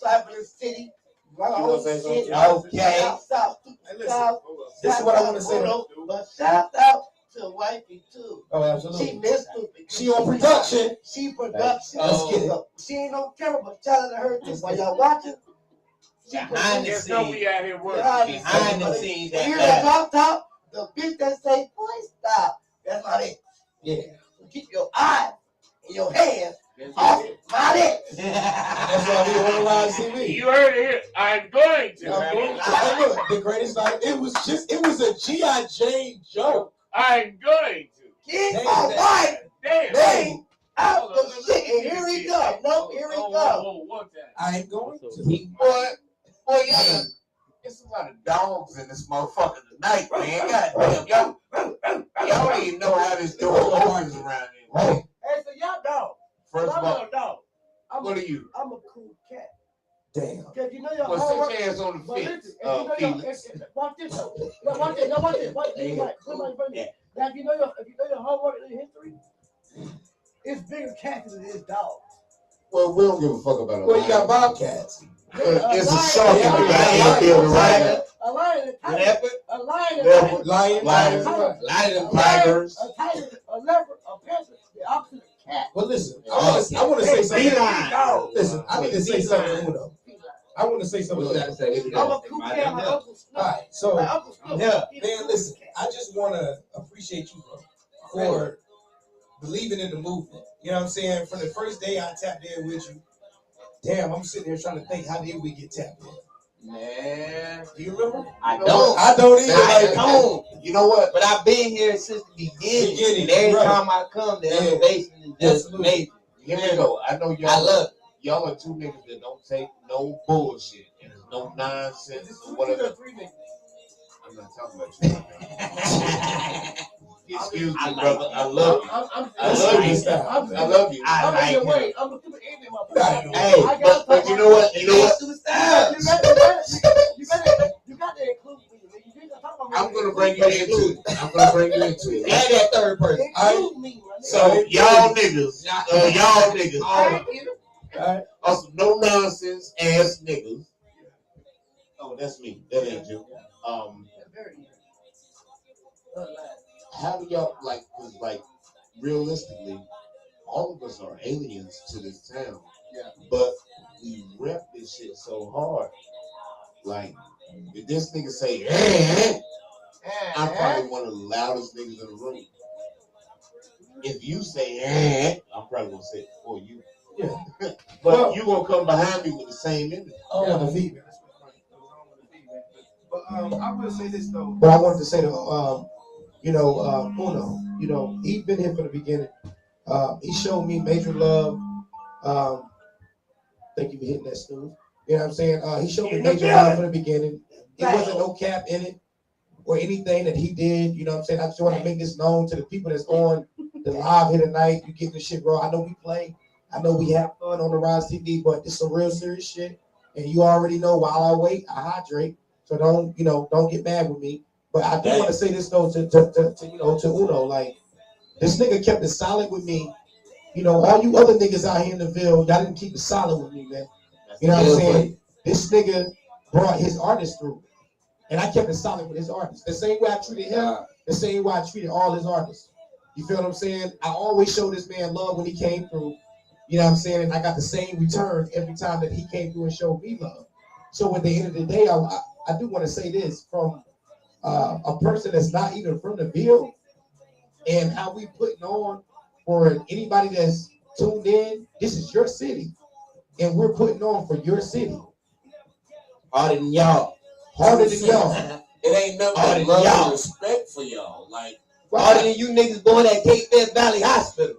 Cyber City. My You wanna own say shit. something? Okay. Shout out to This is what I want to say. But shout out to Wifey too. Oh, She absolutely. missed it. She on production. She production. Let's get it. She ain't on camera, but shout out to her too. While y'all watching, Behind the Just know we scenes. out here working. Behind the scenes. You hear That that top? The bitch that say, boy, stop. That's not it. Yeah. So keep your eye in your hand That's off it. my dick. That's why we on live TV. You heard it here. I'm going to. Hey, look, the greatest night. It was a G.I. Jane joke. I'm going to. Get my wife Damn. name out Hold on, the let me shit. And see here he this. goes. No, here he Whoa, goes. whoa, one time. I ain't going to. Boy, yeah. There's a lot of dogs in this motherfucker tonight, man. Goddamn, y'all don't even know how this door opens around here. Right. Hey, so y'all dog. First I'm of all, not a dog. what are you? I'm a cool cat. Damn. Because you know your Well, homework. sit your ass on the But fence, listen, if you know your, Felix. watch this though. No, watch this. No, watch this. Watch this. Like, somebody in front of me. Now, if you know your homework and history, it's bigger cats than it is dogs. Well, we don't give a fuck about it. Well, you got bobcats. It's a shark in the lion, goddamn building right now. A lion, a tiger, leopard, a lion, a Leopard, tiger, Lion. Lion. lion, Tigers. a tiger, a leopard, a panther, the opposite of cat. Well, listen. I want to say something. feline. Listen, I need to say something. Uno. I want to say something. What you gotta say? I'm a cool cat like Uncle Snoop. All right. So, Like Uncle Snoop. Yeah. He's a man, cool listen. cat. I just want to appreciate you, bro, for believing in the movement. You know what I'm saying? From the first day I tapped in with you, damn, I'm sitting here trying to think, how did we get tapped in? Man, Do you remember? I don't. I don't either. I Like, don't. You know what? But I've been here since the beginning. Beginning, And every right. time I come, the Yeah. elevation is just Absolutely. amazing. Here we go. I know y'all. I love it. Y'all are two niggas that don't take no bullshit and no nonsense or whatever. I'm not talking about you. Excuse me, brother. I love you. I love you. I love you. I'm like in your him. way. I'm a stupid Indian motherfucker. Hey, But you know what? You know what? You better include me. You better talk about me. I'm gonna bring you into it. I'm gonna bring you into it. Add that third person. Include me, my nigga. So y'all niggas, I ain't in it. Alright. are some no nonsense ass niggas. Oh, that's me. That ain't you. How do y'all like? Cause like realistically, all of us are aliens to this town. Yeah. But we rep this shit so hard. Like, if this nigga say, I'm probably one of the loudest niggas in the room. If you say, I'm probably gonna say it before you. Yeah. But Well- you gonna come behind me with the same energy. I don't want to leave. But I will say this though. But I wanted to say to Uno, he's been here from the beginning. He showed me major love. Thank you for hitting that stool. You know what I'm saying? He showed me major love from the beginning. It wasn't no cap in it or anything that he did. You know what I'm saying? I just want to make this known to the people that's on the live here tonight. You getting the shit, bro. I know we play. I know we have fun on the Rize TV, but it's some real serious shit. And you already know while I wait, I hydrate. So don't get mad with me. But I do want to say this though to Uno, like this nigga kept it solid with me. You know, all you other niggas out here in the Ville, y'all didn't keep it solid with me, man. You know what I'm saying? This nigga brought his artist through. And I kept it solid with his artists. The same way I treated him, the same way I treated all his artists. You feel what I'm saying? I always showed this man love when he came through. You know what I'm saying? And I got the same return every time that he came through and showed me love. So at the end of the day, I do want to say this from a person that's not even from the Ville, and how we putting on for anybody that's tuned in. This is your city, and we're putting on for your city. Harder than y'all. Harder than y'all. It ain't nothing Harder but than love y'all. and respect for y'all. Like, Harder than you niggas going at Cape Fear Valley Hospital.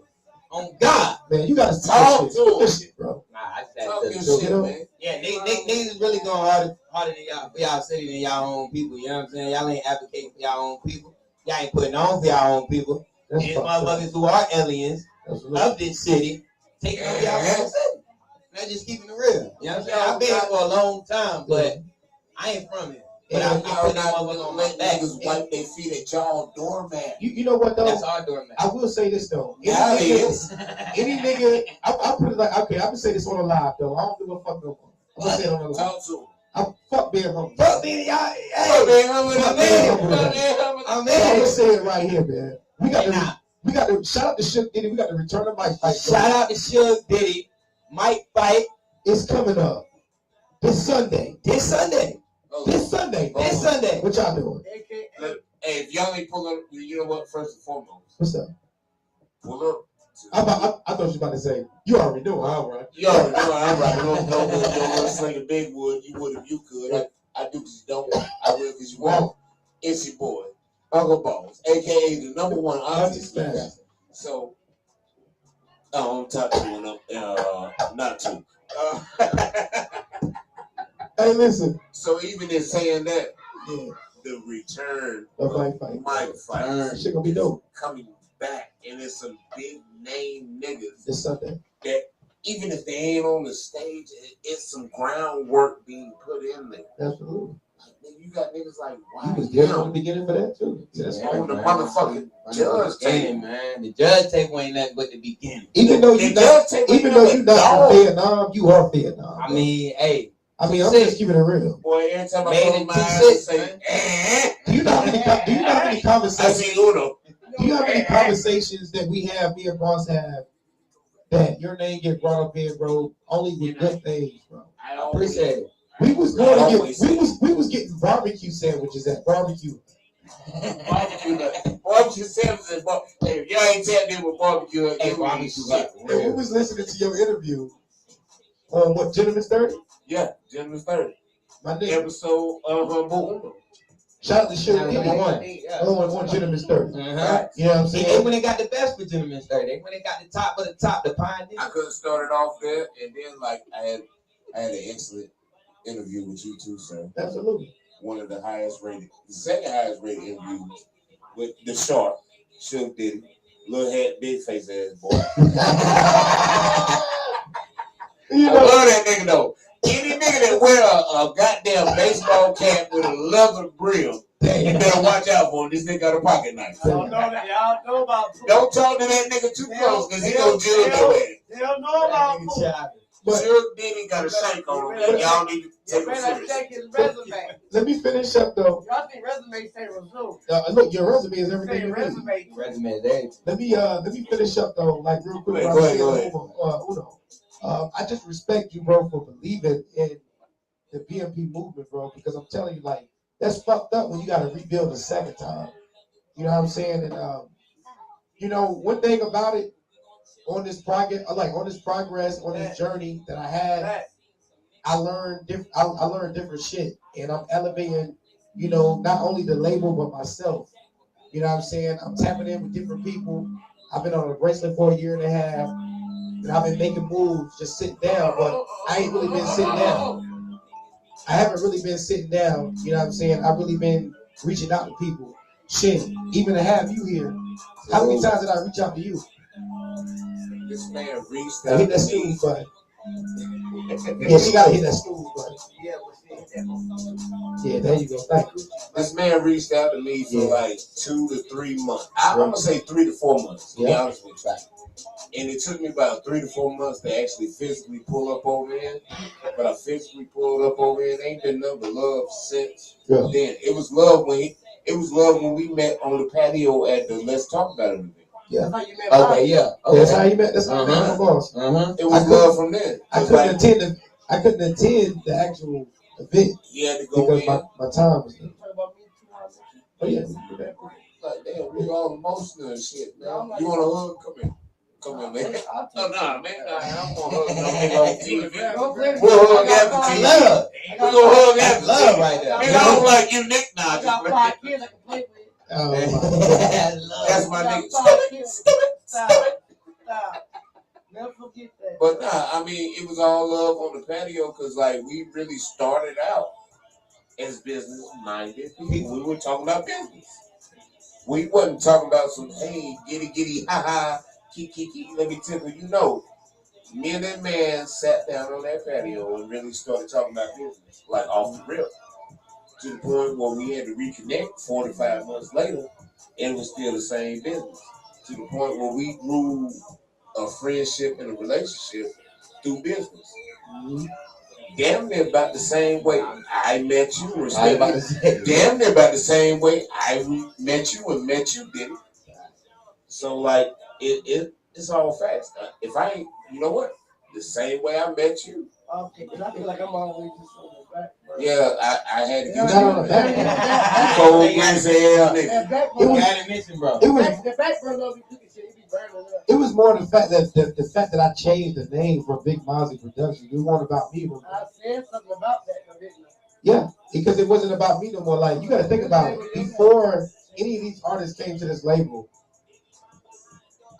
On God. Man, you gotta Talk to him. shit, bro. Nah, I talk your said shit, man. yeah, niggas is really going harder than y'all for y'all city than y'all own people. You know what I'm saying? Y'all ain't advocating for y'all own people. Y'all ain't putting on for y'all own people. That's These fucked up. motherfuckers who are aliens Absolutely. of this city taking on y'all own city. Not just keeping it real. You know what I'm saying? I've been here for a long time, but I ain't from here. But I'm Y'all putting not that gonna motherfucker on my let back. niggas wipe their feet at y'all doormat. You know what though? That's our doormat. I will say this though. Now it is. Any nigga, I'll put it like, okay, I'm gonna say this on the live though. I don't give a fuck no more. I'm gonna say it on the live. Talk to him. I'm fuck being humble. Fuck me, y'all. Fuck Hey, man, I'm in Fuck the man, man. I'm Fuck man, I'm in I'm So I'm in. gonna say it right here, man. We got Nah. to shout out to Shook Diddy. We got to return the mic fight. Shout out to Suge Diddy, Mike Fight. It's coming up. This Sunday. This Sunday. Oh, This Sunday. This Sunday. What y'all doing? Hey, if y'all ain't pull up, you know what? First and foremost, What's up? pull up. I thought you was about to say, you already know, all right. You already know I'm right. You don't want to sling a big wood. You would if you could. I do because you don't. I will because you won't. It's your boy, Uncle Boss, a.k.a. the number one auntie smash. So, I'm top two and up, not two. Hey, listen. So even in saying that, Yeah. the return The of fight. Mike Fight Shit gonna be dope. coming back, and it's some big name niggas This Sunday. that even if they ain't on the stage, it's some groundwork being put in there. Absolutely. Like, you got niggas like, You wow, was there from the beginning for that too. That's Yeah, fine. on the man. motherfucking judge table. Man. The judge table ain't nothing but the beginning. Even though The you judge not, table even ain't though nothing you but not dog. from Vietnam, you are Vietnam. I mean, hey. I'm just keeping it real. Boy, every time I Made close it my eyes 2-6, and say, man. eh, Do you know how many I conversations? see Uno. Do you know how many conversations that we have, me and Boss have, that your name get brought up in, bro? Only with good things, bro. I Appreciate it. We was going to always get say we was getting barbecue sandwiches at barbecue. Barbecue sandwiches. Hey, if y'all ain't tapped in with barbecue, Hey, you barbecue ain't shit. like And we was listening to your interview on what, Gentleman's 30? Yeah, Gentleman's 30. My nigga. Episode Boom. Shout out to Sugar Number Diddy one. on Gentleman's 30. Uh-huh. You know what I'm And they saying? when they got the best for Gentleman's 30. They when they got the top of the top, the pioneer. I could have started off there, and then like I had an excellent interview with you too, sir. Absolutely. One of the highest rated, the second highest rated interviews with the shark, Sugar Diddy, little head, big face ass boy. You I know, love that nigga though. Any nigga that wear a goddamn baseball cap with a leather brim, you better watch out for him. This nigga got a pocket knife. Y'all know about. Don't talk to that nigga too close, cause he gonna judge your ass. They don't know about. but Sugar Diddy got a shank on him, and y'all need to take him serious. check his resume. let me finish up though. Y'all think resume say resume? Look, your resume is Say everything you need. resume. Resume is everything. Let me finish up though, like real quick. Go what I ahead, said go ahead. over, Uno. I just respect you, bro, for believing in the BMP movement, bro, because I'm telling you, like, that's fucked up when you got to rebuild a second time. You know what I'm saying? And you know, one thing about it on this progress, on this journey that I had, I learned I learned different shit, and I'm elevating, you know, not only the label but myself. You know what I'm saying? I'm tapping in with different people. I've been on a bracelet for a year and a half, and I've been making moves, just sitting down, but I ain't really been sitting down. I haven't really been sitting down. You know what I'm saying? I've really been reaching out to people. Shit, even to have you here. How many times did I reach out to you? This man reached Now out hit that to snooze me. button. Yeah, she gotta hit that snooze button. Yeah, there you go. Thank you. This man reached out to me for like 2 to 3 months. I'm gonna say 3 to 4 months, to be Yeah. honest with you. And it took me about 3 to 4 months to actually physically pull up over here. But I physically pulled up over here. It ain't been nothing but love since Yeah. then. It was love when we met on the patio at the Let's Talk About It event. Yeah. Okay, yeah. Okay. That's how you met. That's how you met my boss. Uh-huh. It was love from then. I couldn't attend the actual event He had to go because in. my time was there. Oh yeah. Like, damn, we all emotional and shit, man. You want a hug? Come here. Come here, man. Oh, nah, man. Nah, I don't want to hug no nigga on TV. We'll hug after TV. Love. We gonna hug after Love TV. right there. Nigga, I don't like you, Nick. Nah, I just got 5 kids I can play with. Oh, my. that's my I got nigga. 5 kids. Stop. Never forget that. But nah, I mean, it was all love on the patio because, like, we really started out as business-minded people. We were talking about business. We wasn't talking about some, hey, giddy, ha-ha, kiki, let me tickle. You know, me and that man sat down on that patio and really started talking about business, like off the rip, to the point where we had to reconnect 45 months later, and it was still the same business. To the point where we grew a friendship and a relationship through business. Damn near about the same way I met you, respectively. Damn near about the same way I met you and met you, didn't it? So like it's all facts. If I ain't, you know what? The same way I met you, Okay, because I feel like I'm always just on the back. Yeah, I had to You get know, you on on the that. back. Cold breeze hell nigga. That back It was- Gotta mention, bro. It was the back burn don't be cooking shit. It be burning up. it was more the fact that the fact that I changed the name from Big Mozzie Productions. It wasn't about me. I said something about that, though, didn't I? Yeah, because it wasn't about me no more. Like you got to think about it. Before any of these artists came to this label,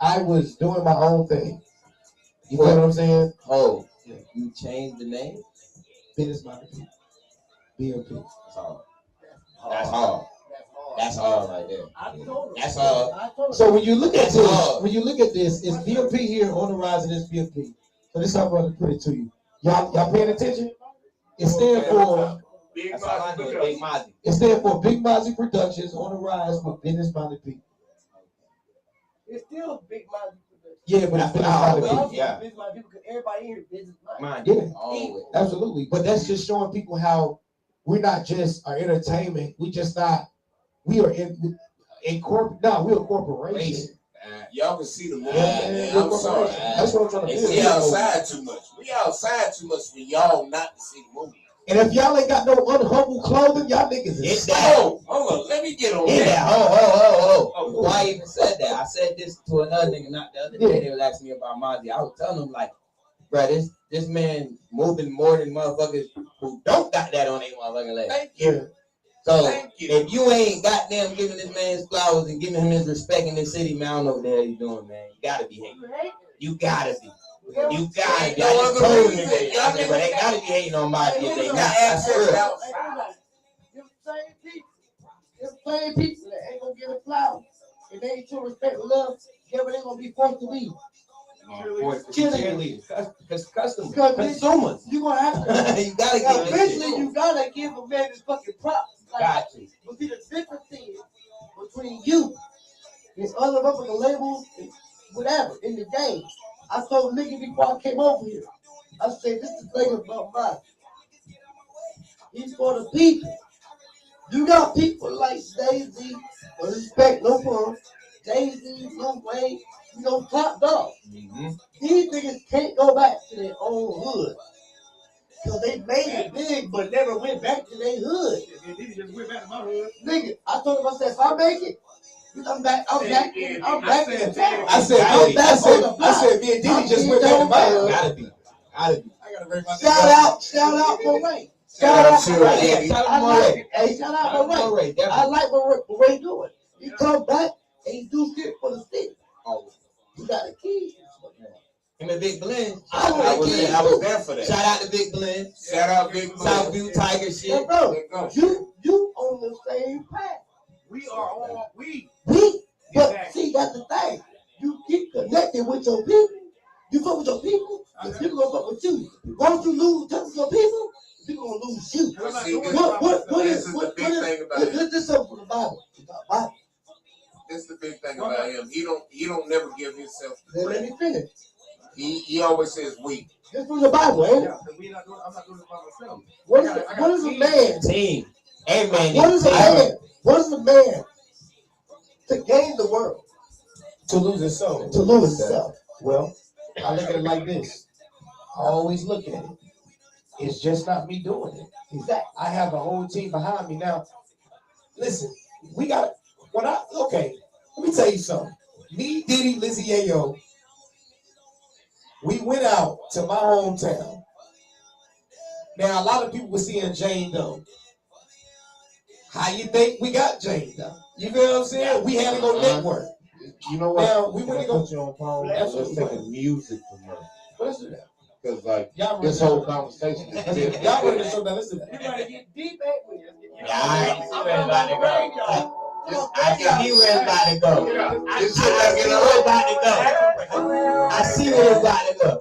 I was doing my own thing. You know what I'm saying? Oh, you changed the name? Business Minded People, BMP. That's hard. That's hard. That's hard right there. I told her. That's hard. I told her. So when you look at That's this, hard. when you look at this, it's BMP here on the rise, and it's BMP. So this is how I'm going to put it to you. Y'all paying attention? It stands for Big That's all I know is Big Mozzie. it stands for Big Mozzie Productions on the rise with Business Minded People. It's still Big Minded Production. Yeah, but it's That's Business what I Minded always- People. Also, yeah. Business Minded People, because everybody here is business Mind minded. Yeah. you, always. Absolutely, but that's just showing people how we're not just our entertainment. We just not. We are in corporate. No, we're a corporation. Y'all can see the movie. Yeah, I'm sorry. That's what I'm trying to do. We outside too much. We outside too much for y'all not to see the movie. And if y'all ain't got no unhumble clothing, y'all niggas It's is that. Oh, hold on. Let me get on Yeah. that. Oh. Before I even said that, I said this to another nigga not the other day. They was asking me about Mozzie. I was telling them like, bro, this man moving more than motherfuckers who don't got that on their motherfucking leg. Thank you. So Thank you. if you ain't goddamn giving this man his flowers and giving him his respect in this city, man, I don't know what the hell you doing, man. You gotta be hating. You gotta be. You gotta be. I just told him today. I said, but they gotta be hating on Mozzie if they not. That's real. Them same people that ain't gonna get a flower. If they ain't show respect and love, yeah, but they gonna be forced to be. Cheerleaders. Because customers. Because Consumers. you gonna have to. You gotta give them Eventually, shit. you gotta give a man his fucking props. Like, Got to. but see, the difference is between you and other motherfucking labels, and whatever, in the game. I told nigga before I came over here, I said, this is the thing about mine. He's for the people. You got people like Daisy, no respect, no fun. Daisy, no way, you know, top dog. Mm-hmm. These niggas can't go back to their own hood. Cause they made it big, but never went back to their hood. They just went back to my hood. Nigga, I told him, I said, if I make it, I'm back in town. I said, me and Diddy just went back to my hood. Gotta be. I gotta bring my Shout out Moray. Shout out to Yeah, Ray. shout I out like Moray. it. Hey, shout out Moray. Moray, I definitely. like what Moray doing. He come back and he do shit for the city. You got a key. Him and Big Blend. I I was there for that. Shout out to Big Blend. Shout out Big Southview Tiger shit. Yo, bro, Let go. you on the same path. We are all But see, that's the thing. You keep connected with your people. You fuck with your people, the people gonna fuck with you. Once you lose touch with your people, people gonna lose you. See, What this is the big thing about him. this is something from the Bible. Bible. This is the big thing about him. He don't never give himself Then let credit. me finish. He always says we. This from the Bible, ain't it? I'm not doing it by myself. What is a man? Team. Hey man. What is a man? What is a man to gain the world? To lose his soul. To lose himself. Well, I look at it like this. I always look at it. It's just not me doing it. Exactly. I have a whole team behind me now. Listen, we got okay. Let me tell you something. Me, Diddy, Lizzie, Yayo. We went out to my hometown. Now a lot of people were seeing Jane Doe. How you think we got Jane Doe? You feel what I'm saying? We had to go network. You know what? Now we went to go. Put you on pause. Let's take a music commercial. Let's do that. Because like Y'all this whole conversation is different. Y'all ready to show that? Listen. You gotta get deep at me. I can see where it's about to go. I can see where it's about to go. This shit I like see in where it's about to go. I see where it's about to go.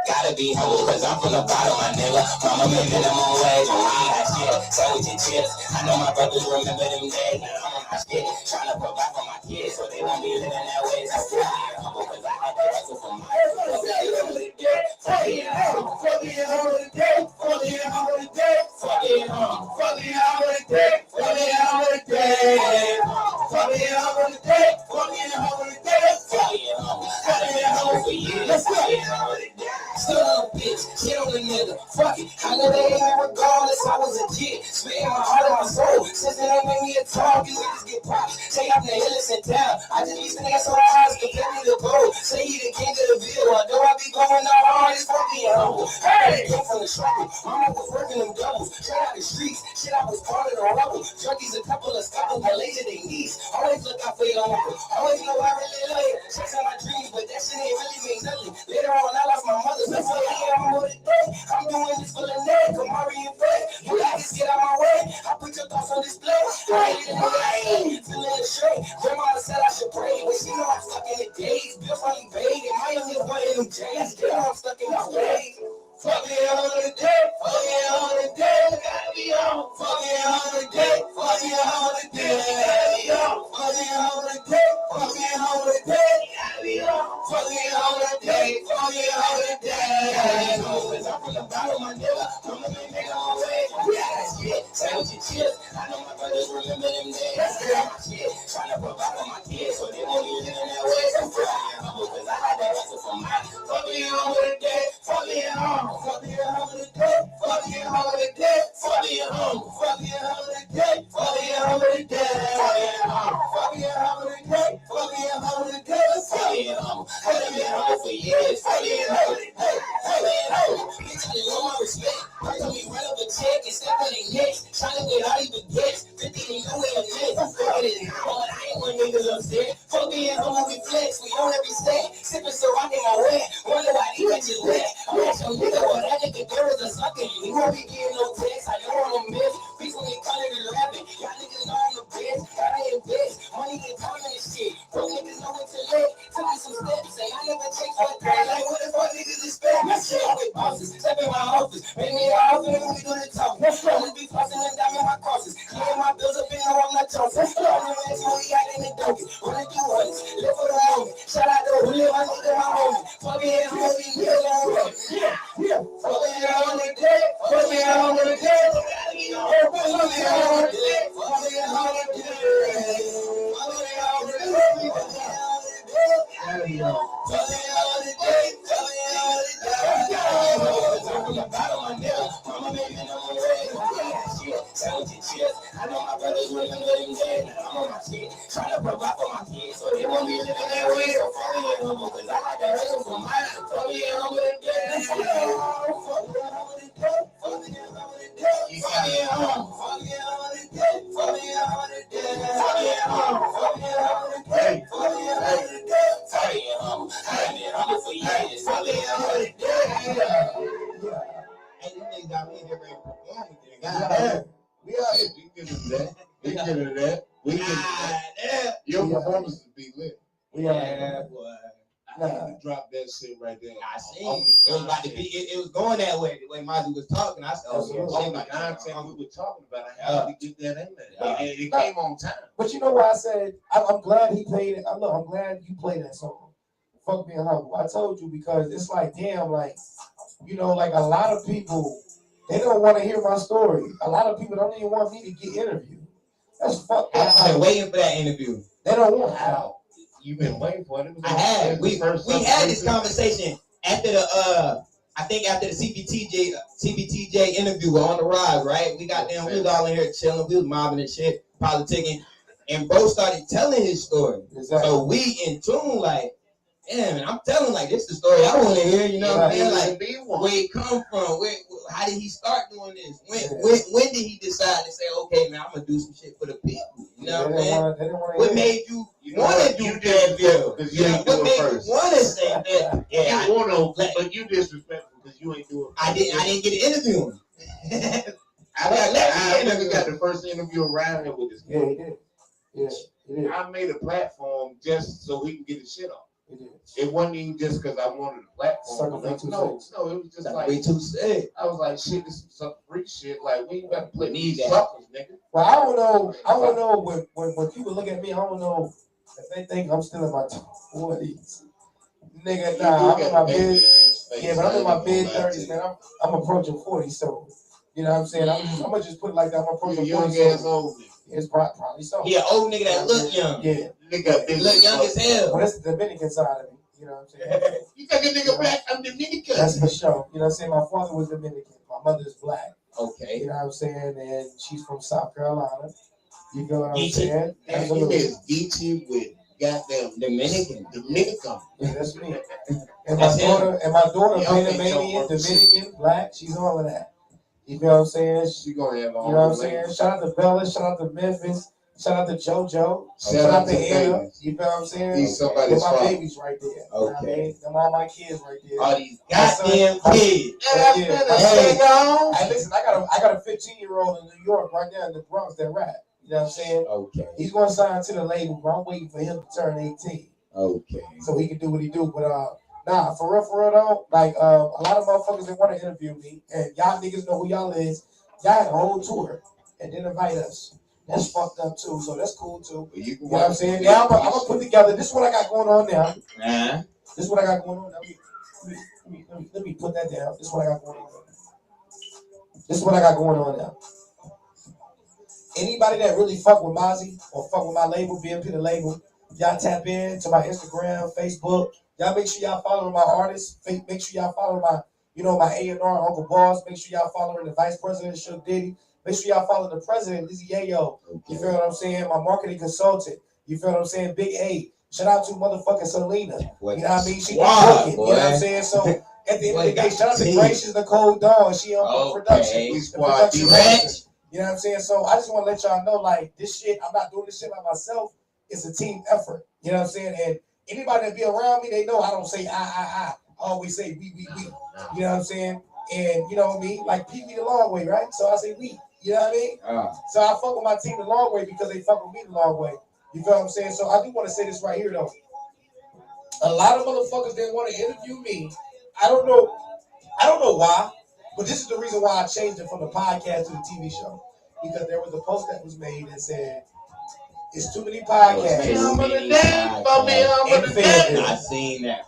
Gotta be humble, cause I'm from the bottom, my nigga. Mama made minimum wage, and we got shit. So with your chips, I know my brothers remember them days. Now I'm on my shit, trying to provide for my kids, so they won't be living that way. So still being humble, cause I had to hustle for my Let's go. soul. Since then, they make me a talk, you niggas get popped. Say I'm the illest in town. I just be singing so hard, compare me to gold. Say he the king of the bill, although I be going out hard, it's fucking humble. Hey, came from the struggle. Mama was working them doubles. Straight out the streets, shit, I was part of the rubble. Junkies, a couple of scuffles, but lazy they knees. Always look out for your uncle. Always know I really love you. Chasing my dreams, but that shit ain't really mean nothing. Later on, I lost my mother, so I'm over the day. I'm doing this for the neck, Kamari and Fred. You guys get out my way. I put your thoughts on display. I ain't in the rain, feeling the shade. Grandma said I should pray, but she know I'm stuck in the days. Bills only paid, and my youngest one in them J's. Yeah, I'm stuck in the ways. Fuck it on the day, fuck it on the day, gotta be on. Fuck it on the day, fuck it on the day, gotta be on. Fuck it on the day, fuck it on the day, gotta be on. Fuck it on the day, fuck it on the day, gotta be on. Cause I'm from the bottom, my nigga, I'm the main nigga on the way. Yeah, that's shit, say what you chill. I know my brothers remember them days. That's my shit, tryna provide for my kids, so they won't be living that way. I'm crying humble, cause I had that hustle for mine. Fuck it on the day, fuck it on. Fuck it on the day, fuck it on the day, fuck it on. Fuck it on the day, fuck it on the day, fuck it on. Fuck it on the day, fuck it on the day, fuck it on. I've been home for years, fuck it on the day, fuck it on. Bitch, I know my respect. I told me run up a check and step on their necks. Tryna get all these baguettes, 50 they know where I'm next. Fuck it now, but I ain't one niggas upset. Fuck it on we flex, we on every set. Sippin' so I get my wet, wonder why these bitches wet. I'm at your nigga. Well, that nigga there is a sucker. He won't be getting no text. I know I'm a miss. Please when they call it a rapping. Y'all niggas know I'm the best. I ain't best. Money get time and shit. Bro niggas know what to let. Took me some steps. Say I never take for that. Like what the fuck niggas expect? My shit I with bosses. Step in my office. Make me an offer and we do the talk. Always be flossing and diamond my crosses. Clearing my bills up and know I'm not tossing. All the rest when we out in the donkey. Wanna do ones. Live for the moment. Shout out to who live my nigga my homie. Fuck it, homie. Real on road. Yeah. Fuck it on the day, fuck it on the day, fuck it on the day, fuck it on the day, fuck it on the day, fuck it on the day, fuck it on the day. I know my brothers remember them days. I'm on my shit, trying to provide for my kids, so they won't be living that way. So fuck it on the cause I got that hustle for mine. Fuck it on the day, fuck it on the day, fuck it on the day, fuck it on, fuck it on the day, fuck it on the day, fuck it on, fuck it on the day, fuck it on the day, fuck it on. I've been humble for years, fuck it on the day. Hey, these niggas got me here ready to perform again. Yeah. We out here. We get into that. We get into that. We get into that. Your performance would be lit. Yeah, boy. I had to drop that shit right there. I seen it. It was about to be. It was going that way. The way Mazzy was talking, I said, "Oh, On the shit, content we were talking about, I had to get that in there. And it came on time. But you know what I said? I'm glad he played it. I'm glad you played that song. Fuck being humble. I told you because it's like, damn, like, you know, like a lot of people, they don't want to hear my story. A lot of people don't even want me to get interviewed. That's fucked up. I've been waiting for that interview. They don't want How? You've been waiting for it. I have. We had this conversation after the I think after the CBTJ interview, we're on the rise, right? We got them, we was all in here chilling, we was mobbing and shit, politicking, and bro started telling his story. Exactly. So we in tune, like, damn, and I'm telling like this is the story I want to hear, you know what I'm saying? Like where it come from, how did he start doing this? When did he decide to say, okay, man, I'm gonna do some shit for the people? You know what I'm saying? What made you want to do that deal? Because you ain't do What it made first. you want to say that? Yeah, You want to, but you disrespectful because you ain't do it. I didn't get to interview him. I never got the first interview around here with this Yeah, kid. he did. Yeah, he did. I made a platform just so he can get his shit off. He did. It wasn't even just because I wanted a platform. Sucker free No, 2-6. it was just like Way too sick. I was like, shit, this is some freak shit. Like we ain't got to play Need these that. suckers, nigga. Well, I don't know when people look at me, I don't know if they think I'm still in my 20s. Nigga, nah, I'm in my mid. Yeah, but I'm in my mid 30s, man. I'm approaching 40, so you know what I'm saying. I'm gonna just put it like that. I'm approaching 40. Young ass old nigga. It's probably so. He an old nigga that look young. Yeah. Nigga, He look young as hell. Well, that's the Dominican side of me. You know what I'm saying? You got that nigga black? I'm Dominican. That's for sure. You know what I'm saying? My father was Dominican. My mother's black. Okay. You know what I'm saying? And she's from South Carolina. You feel what I'm Geechee. saying? And he Absolutely. is Geechee with goddamn Dominican. Dominican. Yeah, that's me. And That's my daughter, Y'all ain't Panamanian, talking Dominican, black. She's all of that. You feel what I'm saying? She gonna have all You know what I'm the saying? language. Shout out to Bella. Shout out to Memphis. Shout out to JoJo. Shout out to Anna. babies. You feel what I'm saying? He's somebody's With my father. babies right there. You know what I Okay. mean? Them all my kids right there. All these My son- goddamn my- kids. Yeah, Yeah, my hey, son- Hey, listen, I got a 15-year-old in New York right now in the Bronx that rap. You know what I'm saying? Okay. He's gonna sign to the label, but I'm waiting for him to turn 18 Okay. so he can do what he do. But nah, for real though, like a lot of motherfuckers that want to interview me, and y'all niggas know who y'all is. Y'all had a whole tour and didn't invite us. That's fucked up too. So that's cool too. Well, you You can know what I'm watch saying? the Now I'm video. gonna put together. This is what I got going on now. Uh-huh. This is what I got going on now. Let me put that down. This is what I got going on. This is what I got going on now. Anybody that really fuck with Mozzie or fuck with my label, BMP the label, y'all tap in to my Instagram, Facebook. Y'all make sure y'all following my artists. Make sure y'all following my, my A&R, Uncle Boss. Make sure y'all following the Vice President, Shook Diddy. Make sure y'all follow the President, Lizzie Yayo. You feel what I'm saying? My marketing consultant. You feel what I'm saying? Big A. Shout out to motherfucking Selena. You know what I mean? She Wow, can cook it. You know what I'm saying? So at the end of the day, shout out to Boy, Gracious Nicole Dawn. She on production. Okay. The Squad production D-Ranch. manager. You know what I'm saying? So I just want to let y'all know, like, this shit, I'm not doing this shit by myself. It's a team effort. You know what I'm saying? And anybody that be around me, they know I don't say I always say we. You know what I'm saying? And you know what I mean? Like Pee Wee the long way, right? So I say we. You know what I mean? So I fuck with my team the long way because they fuck with me the long way. You feel what I'm saying? So I do want to say this right here though. A lot of motherfuckers that want to interview me, I don't know why, but this is the reason why I changed it from the podcast to the TV show. Because there was a post that was made that said, it's too many podcasts. I seen that.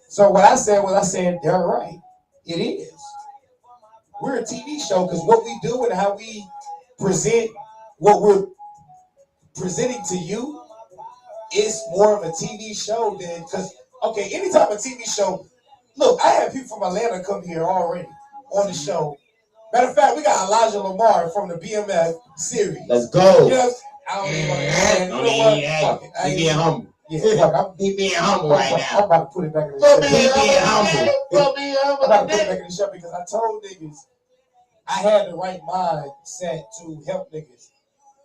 So what I said was, they're right. It is. We're a TV show because what we do and how we present what we're presenting to you is more of a TV show than, because, okay, anytime a TV show, look, I had people from Atlanta come here already on the show. Matter of fact, we got Elijah Lamar from the BMF series. Let's go. You know, I don't even want to. Fuck it. He being humble. Yeah, fuck, He being humble right now. I'm about to put it back in the But show. being I'm about to put it back in the show because I told niggas I had the right mindset to help niggas.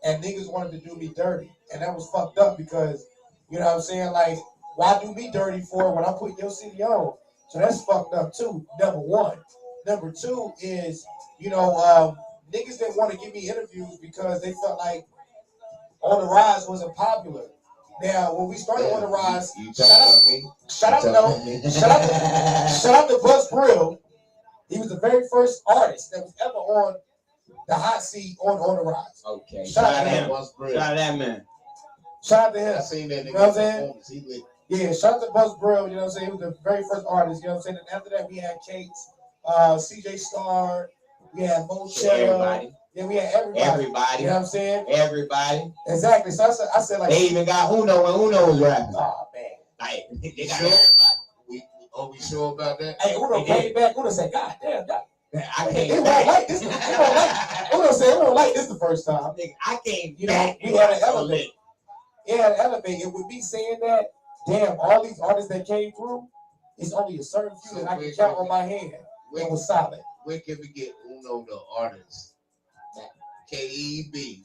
And niggas wanted to do me dirty. And that was fucked up because, you know what I'm saying? Like, why do me dirty for when I put your city on? So that's fucked up too, number one. Number two is, niggas that want to give me interviews because they felt like On the Rise wasn't popular. Now, when we started On the Rise, shout out to Buzz Brill. He was the very first artist that was ever on the hot seat on the Rise. Okay. Shout out to him. Shout out that man. Shout out to him. I seen that nigga. You know what I'm saying? Yeah, shout out to Buzz Brill, you know what I'm saying? He was the very first artist, you know what I'm saying? And after that, we had Kate's, CJ Star, we had Mochella. Everybody. Yeah, we had everybody. You know what I'm saying? Everybody. Exactly. So I said like, they even got Uno and Uno was rapping. Oh, man. Like, they got Sure? everybody. We sure about that? Hey, Uno came back. Uno said, God damn, God. I It came won't back. like this. Uno said, it won't like this the first time. Nigga, I came You know, back. we had an elevate. Yeah, an elevate. And with me saying that, damn, all these artists that came through, it's only a certain few that I can count on my hand. It was solid. When can we get Uno the artist? KEB.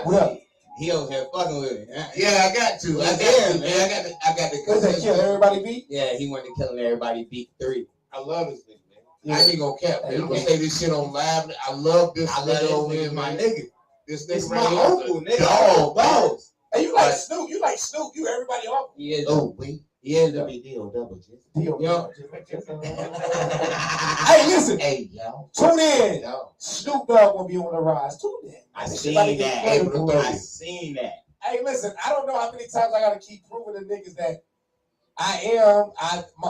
What up? He over here fucking with me. Yeah, I got to. I got to. What's that, Kill Everybody Beat? Yeah, he went to Killing Everybody Beat 3. I love this nigga, man. Yeah. I ain't gonna cap, man. I'm gonna say this shit on live. I love this nigga over here, my man. nigga. This It's nigga my right here. uncle, nigga. Dog, Boss. Hey, you like Snoop? You like Snoop? You everybody off? He is. Oh, wait. He is a big deal, double G. Yo. Hey, listen. Hey, y'all. Tune in. Y'all. Snoop Dogg will be on the rise. Tune in. I This seen shit about to get that. crazy. April 30th. I seen that. Hey, listen. I don't know how many times I gotta keep proving to niggas that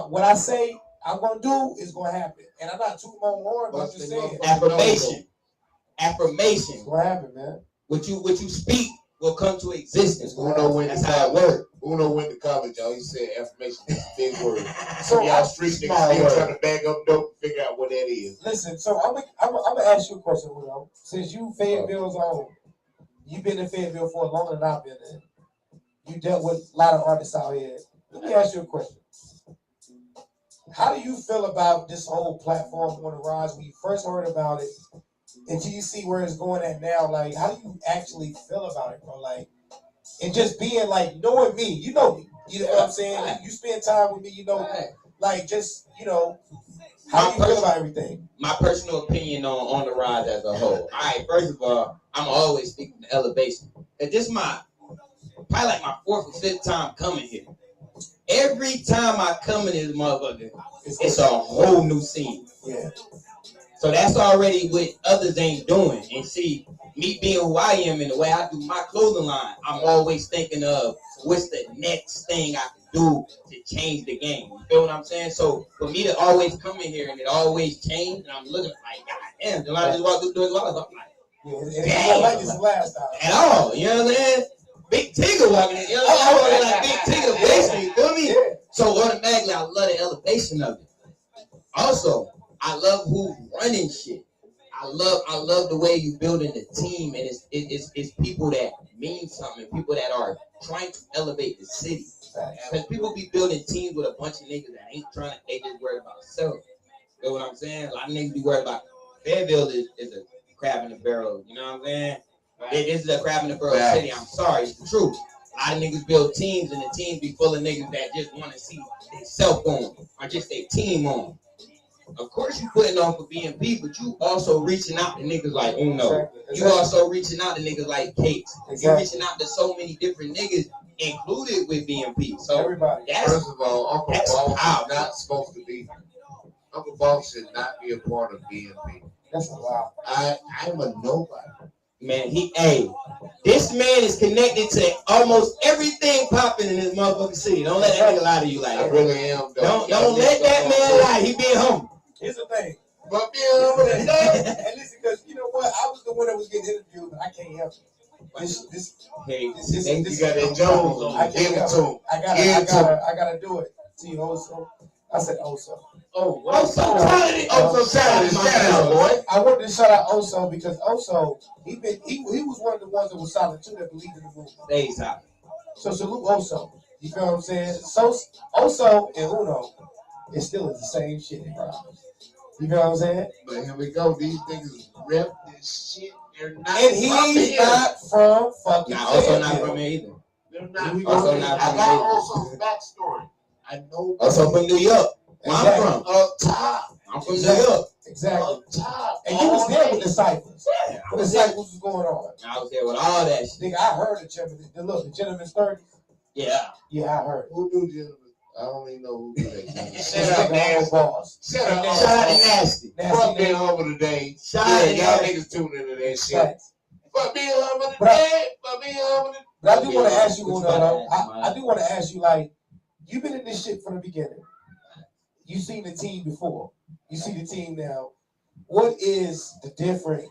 what I say I'm gonna do is gonna happen, and I'm not tooting my own horn, but I'm just saying Affirmation. it's Affirmation. gonna happen, man. What you speak will come to existence. Uno went That's to how it college. works. Uno went to college, y'all. He said affirmation is a big word. So Y'all street niggas Small still word. trying to bag up dope and figure out what that is. listen, so I'm gonna ask you a question, Uno. Since you Fayetteville's own, you've been in Fayetteville for longer than I've been in. You dealt with a lot of artists out here. Let me ask you a question. How do you feel about this whole platform on the rise? When you first heard about it, until you see where it's going at now, like, how do you actually feel about it, bro? Like, and just being like, knowing me, you know what I'm saying? You spend time with me, you know, like, just, you know, how do you feel about everything? My personal opinion on the rise as a whole. All right, first of all, I'm always speaking to elevation. And this is probably like my 4th or 5th time coming here. Every time I come in this motherfucker, it's a whole new scene. Yeah. So that's already what others ain't doing. And see, me being who I am and the way I do my clothing line, I'm always thinking of what's the next thing I can do to change the game. You feel what I'm saying? So for me to always come in here and it always change, and I'm looking like, God damn, do I just walk through the doors? I'm like, Yeah, like this last time. at all. You know what I'm saying? Big Tigger walking in. You know what I'm saying? Like Big Tigger basement. You feel me? Yeah. So automatically, I love the elevation of it. Also, I love who's running shit. I love the way you building the team, and it's people that mean something, people that are trying to elevate the city. Because people be building teams with a bunch of niggas that ain't trying to, they just worried about themselves. You know what I'm saying? A lot of niggas be worried about. Fayetteville is a crab in the barrel. You know what I'm saying? This is a crab in the barrel city. I'm sorry, it's the truth. A lot of niggas build teams, and the teams be full of niggas that just want to see themselves on, or just their team on. Of course, you putting on for BMP, but you also reaching out to niggas like Uno. You also reaching out to niggas like Cakes. You reaching out to so many different niggas, included with BMP. So everybody. First of all, Uncle Boss is not supposed to be. Uncle Boss should not be a part of BMP. That's a lot. I'm a nobody. Man, this man is connected to almost everything popping in this motherfucking city. Don't let that nigga lie to you like that. I really am. Don't let that man lie. He being humble. Here's the thing. But being humble and listen, because you know what? I was the one that was getting interviewed, but I can't help it. This you got that Jones on. I can't help it. I gotta do it. See, Oso. I said Oso. So talented. Shout out, boy. I wanted to shout out Oso because Oso, he was one of the ones that was solid too, that believed in the movement. Stay solid. So salute Oso. You feel what I'm saying? So Oso and Uno, it still is the same shit, bro. You know what I'm saying? But here we go. These niggas rep this shit. They're not And he's not from fucking. Nah, also not from here either. They're not. Also not I from got here. Oso's backstory. I know. Also from New York. Where I'm from. Up top. I'm from New York. Exactly. Up top. And you was there with the ciphers. Yeah, When the ciphers was going on. I was there with all that shit. Nigga, I heard the gentleman's 30s. Yeah. Yeah, I heard. Who do gentlemen? I don't even know who do that. Shut up, man. Boss. Shut up. Shout out to Nasty. Fuck being humble today. Shout out to y'all Nasty. niggas tune into that shit. Fuck being humble But today. Fuck being humble today. But I do want to ask you, What Uno, you though. gotta ask, I do want to ask you, like, you've been in this shit from the beginning. You've seen the team before. You see the team now. What is the difference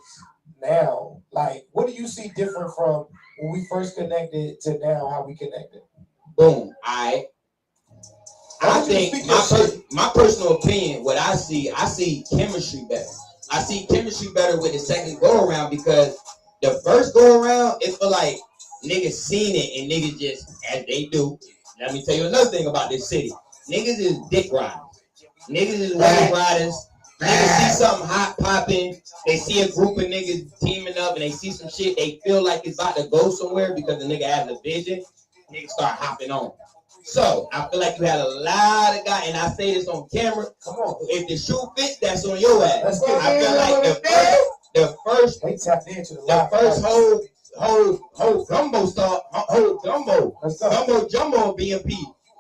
now? Like, what do you see different from when we first connected to now, how we connected? Boom. I think my personal opinion, what I see chemistry better. I see chemistry better with the second go around because the first go around, it feel like niggas seen it and niggas just, as they do. Let me tell you another thing about this city. Niggas is dick riders. Niggas is wave riders. Niggas see something hot popping. They see a group of niggas teaming up and they see some shit. They feel like it's about to go somewhere because the nigga has a vision. Niggas start hopping on. So I feel like you had a lot of guys, and I say this on camera. Come on, if the shoe fits, that's on your ass. I feel like the first whole jumbo BMP.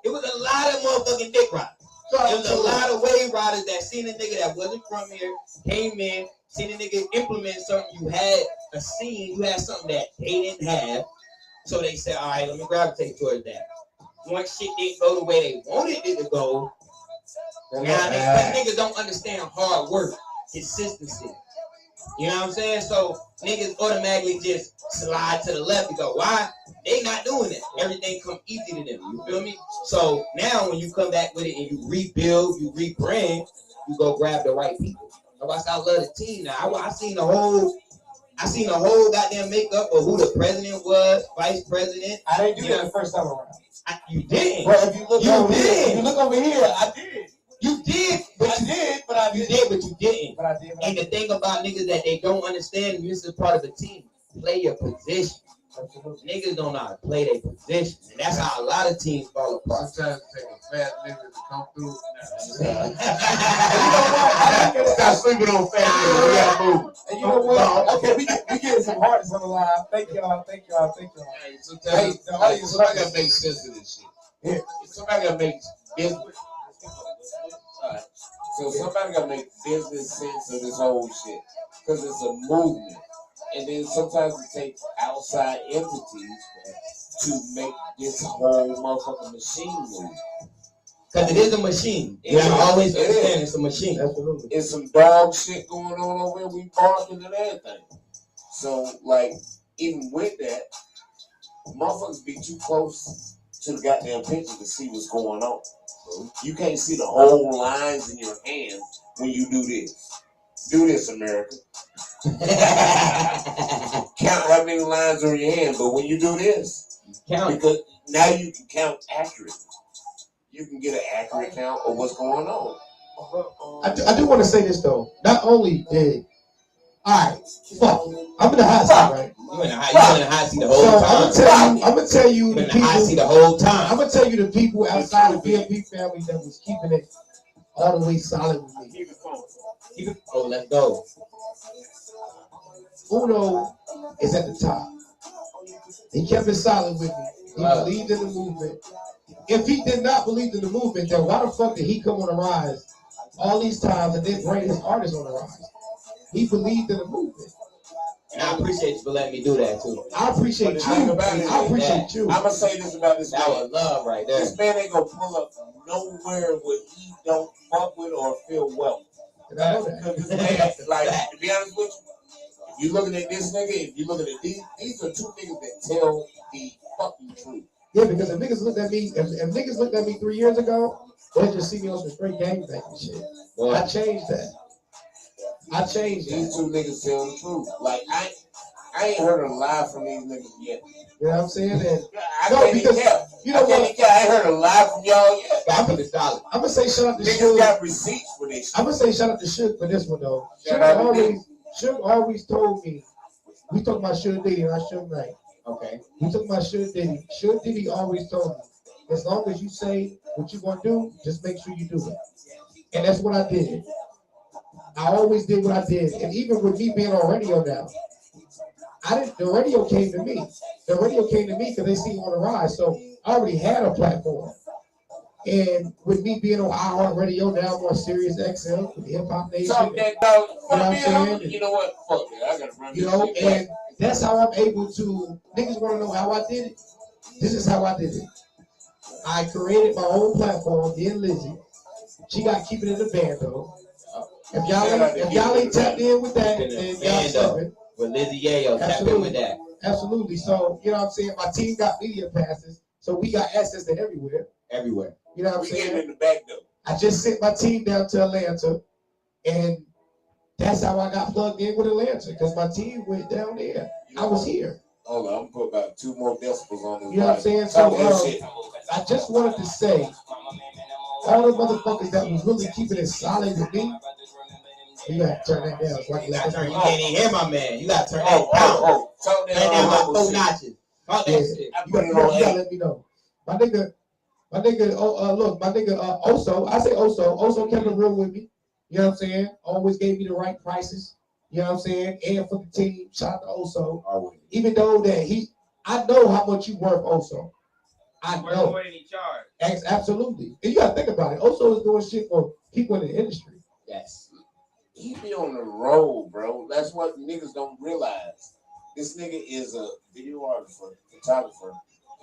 It was a lot of motherfucking dick riders. It was a lot of wave riders that seen a nigga that wasn't from here, came in, seen a nigga implement something. You had a scene, you had something that they didn't have. So they said, all right, let me gravitate towards that. Once shit didn't go the way they wanted it to go, now niggas don't understand hard work, consistency. You know what I'm saying? So niggas automatically just slide to the left and go, why? They not doing it. Everything come easy to them. You feel me? So now when you come back with it and you rebuild, you rebrand, you go grab the right people. That's why I love the team now. I seen the whole goddamn makeup of who the president was, vice president. I didn't do that the first time around. You didn't. Bro, if you look over here, did. you look over here, I did. You did, But you did, but I you didn't. did, but you didn't. But I did. But I And the did. thing about niggas that they don't understand, and this is part of the team, play your position. Absolutely. Niggas don't know how to play their position. And that's how a lot of teams fall apart. Sometimes it takes a fat nigga to come through. Stop sleeping on fat niggas. We gotta move. And you know what? Okay, we getting some hearts on the line. Thank y'all. Hey, Sometimes the audience, somebody gotta make sense of this shit. Yeah. Somebody gotta make business. Alright. So somebody gotta make business sense of this whole shit. Because it's a movement. And then sometimes it takes outside entities to make this whole motherfucking machine move. Because it is a machine. It You gotta is. always It understand is. it's a machine. Absolutely. It's some dog shit going on over here. We barking and everything. So, like, even with that, motherfuckers be too close to the goddamn picture to see what's going on. You can't see the whole lines in your hand when you do this. Do this, America. Count how many lines are in your hand, but when you do this, Count. because now you can count accurately. You can get an accurate count of what's going on. I do want to say this though. Not only did, all right, fuck, I'm in the hot seat, right? You in the hot seat the whole So time. I'm gonna tell you You the in the hot seat people. the whole time. I'm gonna tell you the people outside the PMP family that was keeping it all the way solid with me. Oh, let's go. Uno is at the top. He kept it solid with me. He believed in the movement. If he did not believe in the movement, then why the fuck did he come on the rise all these times and then bring his artists on the rise? He believed in the movement. And I appreciate you for letting me do that too. I appreciate But the thing you. about it I is appreciate you. I'm gonna say this about this That man. was love right there. This man ain't gonna pull up nowhere where he don't fuck with or feel welcome. And I know that. Because this man, like, to be honest with you, if you looking at this nigga, if you looking at these are two niggas that tell the fucking truth. Yeah, because if niggas looked at me, if niggas looked at me 3 years ago, they just see me on some straight gangbang and shit. Boy. I changed that. I changed that. These two niggas tell the truth. Like, I ain't heard a lie from these niggas yet. You know what I'm saying? And I no, can't because even count. you know I can't what? even count. I ain't heard a lie from y'all yet. Gotta keep it solid. I'm gonna say shout out to Niggas Suge. got receipts for this shit. I'm gonna say shout out to Suge for this one though. Shout out to Suge always told me. We talk about Suge Diddy and I Suge Knight. Okay. We talk about Suge Diddy. Suge Diddy always told me, as long as you say what you gonna do, just make sure you do it. And that's what I did. I always did what I did. And even with me being on radio now, the radio came to me. The radio came to me because they see me on the rise. So I already had a platform. And with me being on iHeart Radio now, I'm on Sirius XM with Hip Hop Nation. Talk that dog. You know what I'm saying? You know what? Fuck it. I gotta run You this know, shit and that's how I'm able to. Niggas want to know how I did it. This is how I did it. I created my own platform, me and Lizzie. She got Keep It in the Band though. If y'all ain't tapped in with that, then y'all slipping. With Lizzie Yayo, tap in with that. Absolutely. So you know what I'm saying. My team got media passes, so we got access to everywhere. Everywhere. You know what I'm We getting saying. in the back though. I just sent my team down to Atlanta, and that's how I got plugged in with Atlanta because my team went down there. I was here. Hold on, I'm gonna put about 2 more decibels on this. You know what I'm saying? Talk that So shit. I just wanted to say, all the motherfuckers that was really keeping it solid with me, you gotta turn that down so I can let them You know. can't even hear my man. You gotta turn that down. Talk that Turn down my humble four shit. notches. Talk that Yeah. shit. You gotta let me know. My nigga, look, my nigga, Oso kept it real with me. You know what I'm saying? Always gave me the right prices. You know what I'm saying? And for the team, shout out to Oso. Always. Even though that I know how much you worth, Oso. I know. More than he charged. Absolutely. And you gotta think about it. Oso is doing shit for people in the industry. Yes. He be on the road, bro. That's what niggas don't realize. This nigga is a videographer, photographer,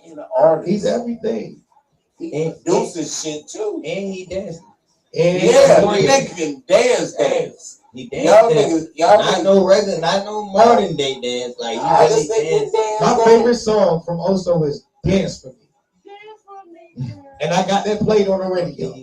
and an artist. He's everything. He produces shit too. And he dancing. And Yeah, nigga can dance. He Y'all danced. niggas, y'all Not niggas. no regular, not no modern day dance. Like he Ah, really this nigga dance. can my dance. favorite song from Oso is "Dance for Me," and I got that played on the radio.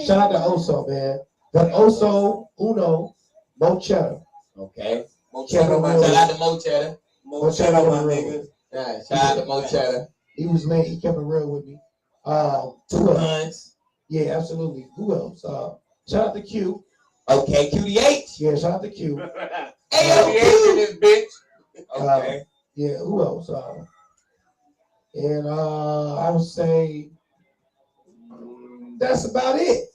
Shout out to Oso, man. But Oso, Uno, Mo Cheddar. Okay. Mochetta, my Shout Shout nigga. out to Mo Cheddar. Mochetta, my nigga. Yeah, shout out to Mo Cheddar. He was late. He kept it real with me. Two Who else? Hunts. Yeah, absolutely. Who else? Shout out to Q. Okay, QDH. Yeah, shout out to Q. Hey, yo, Q. this bitch. Okay. Yeah, who else? And I would say that's about it.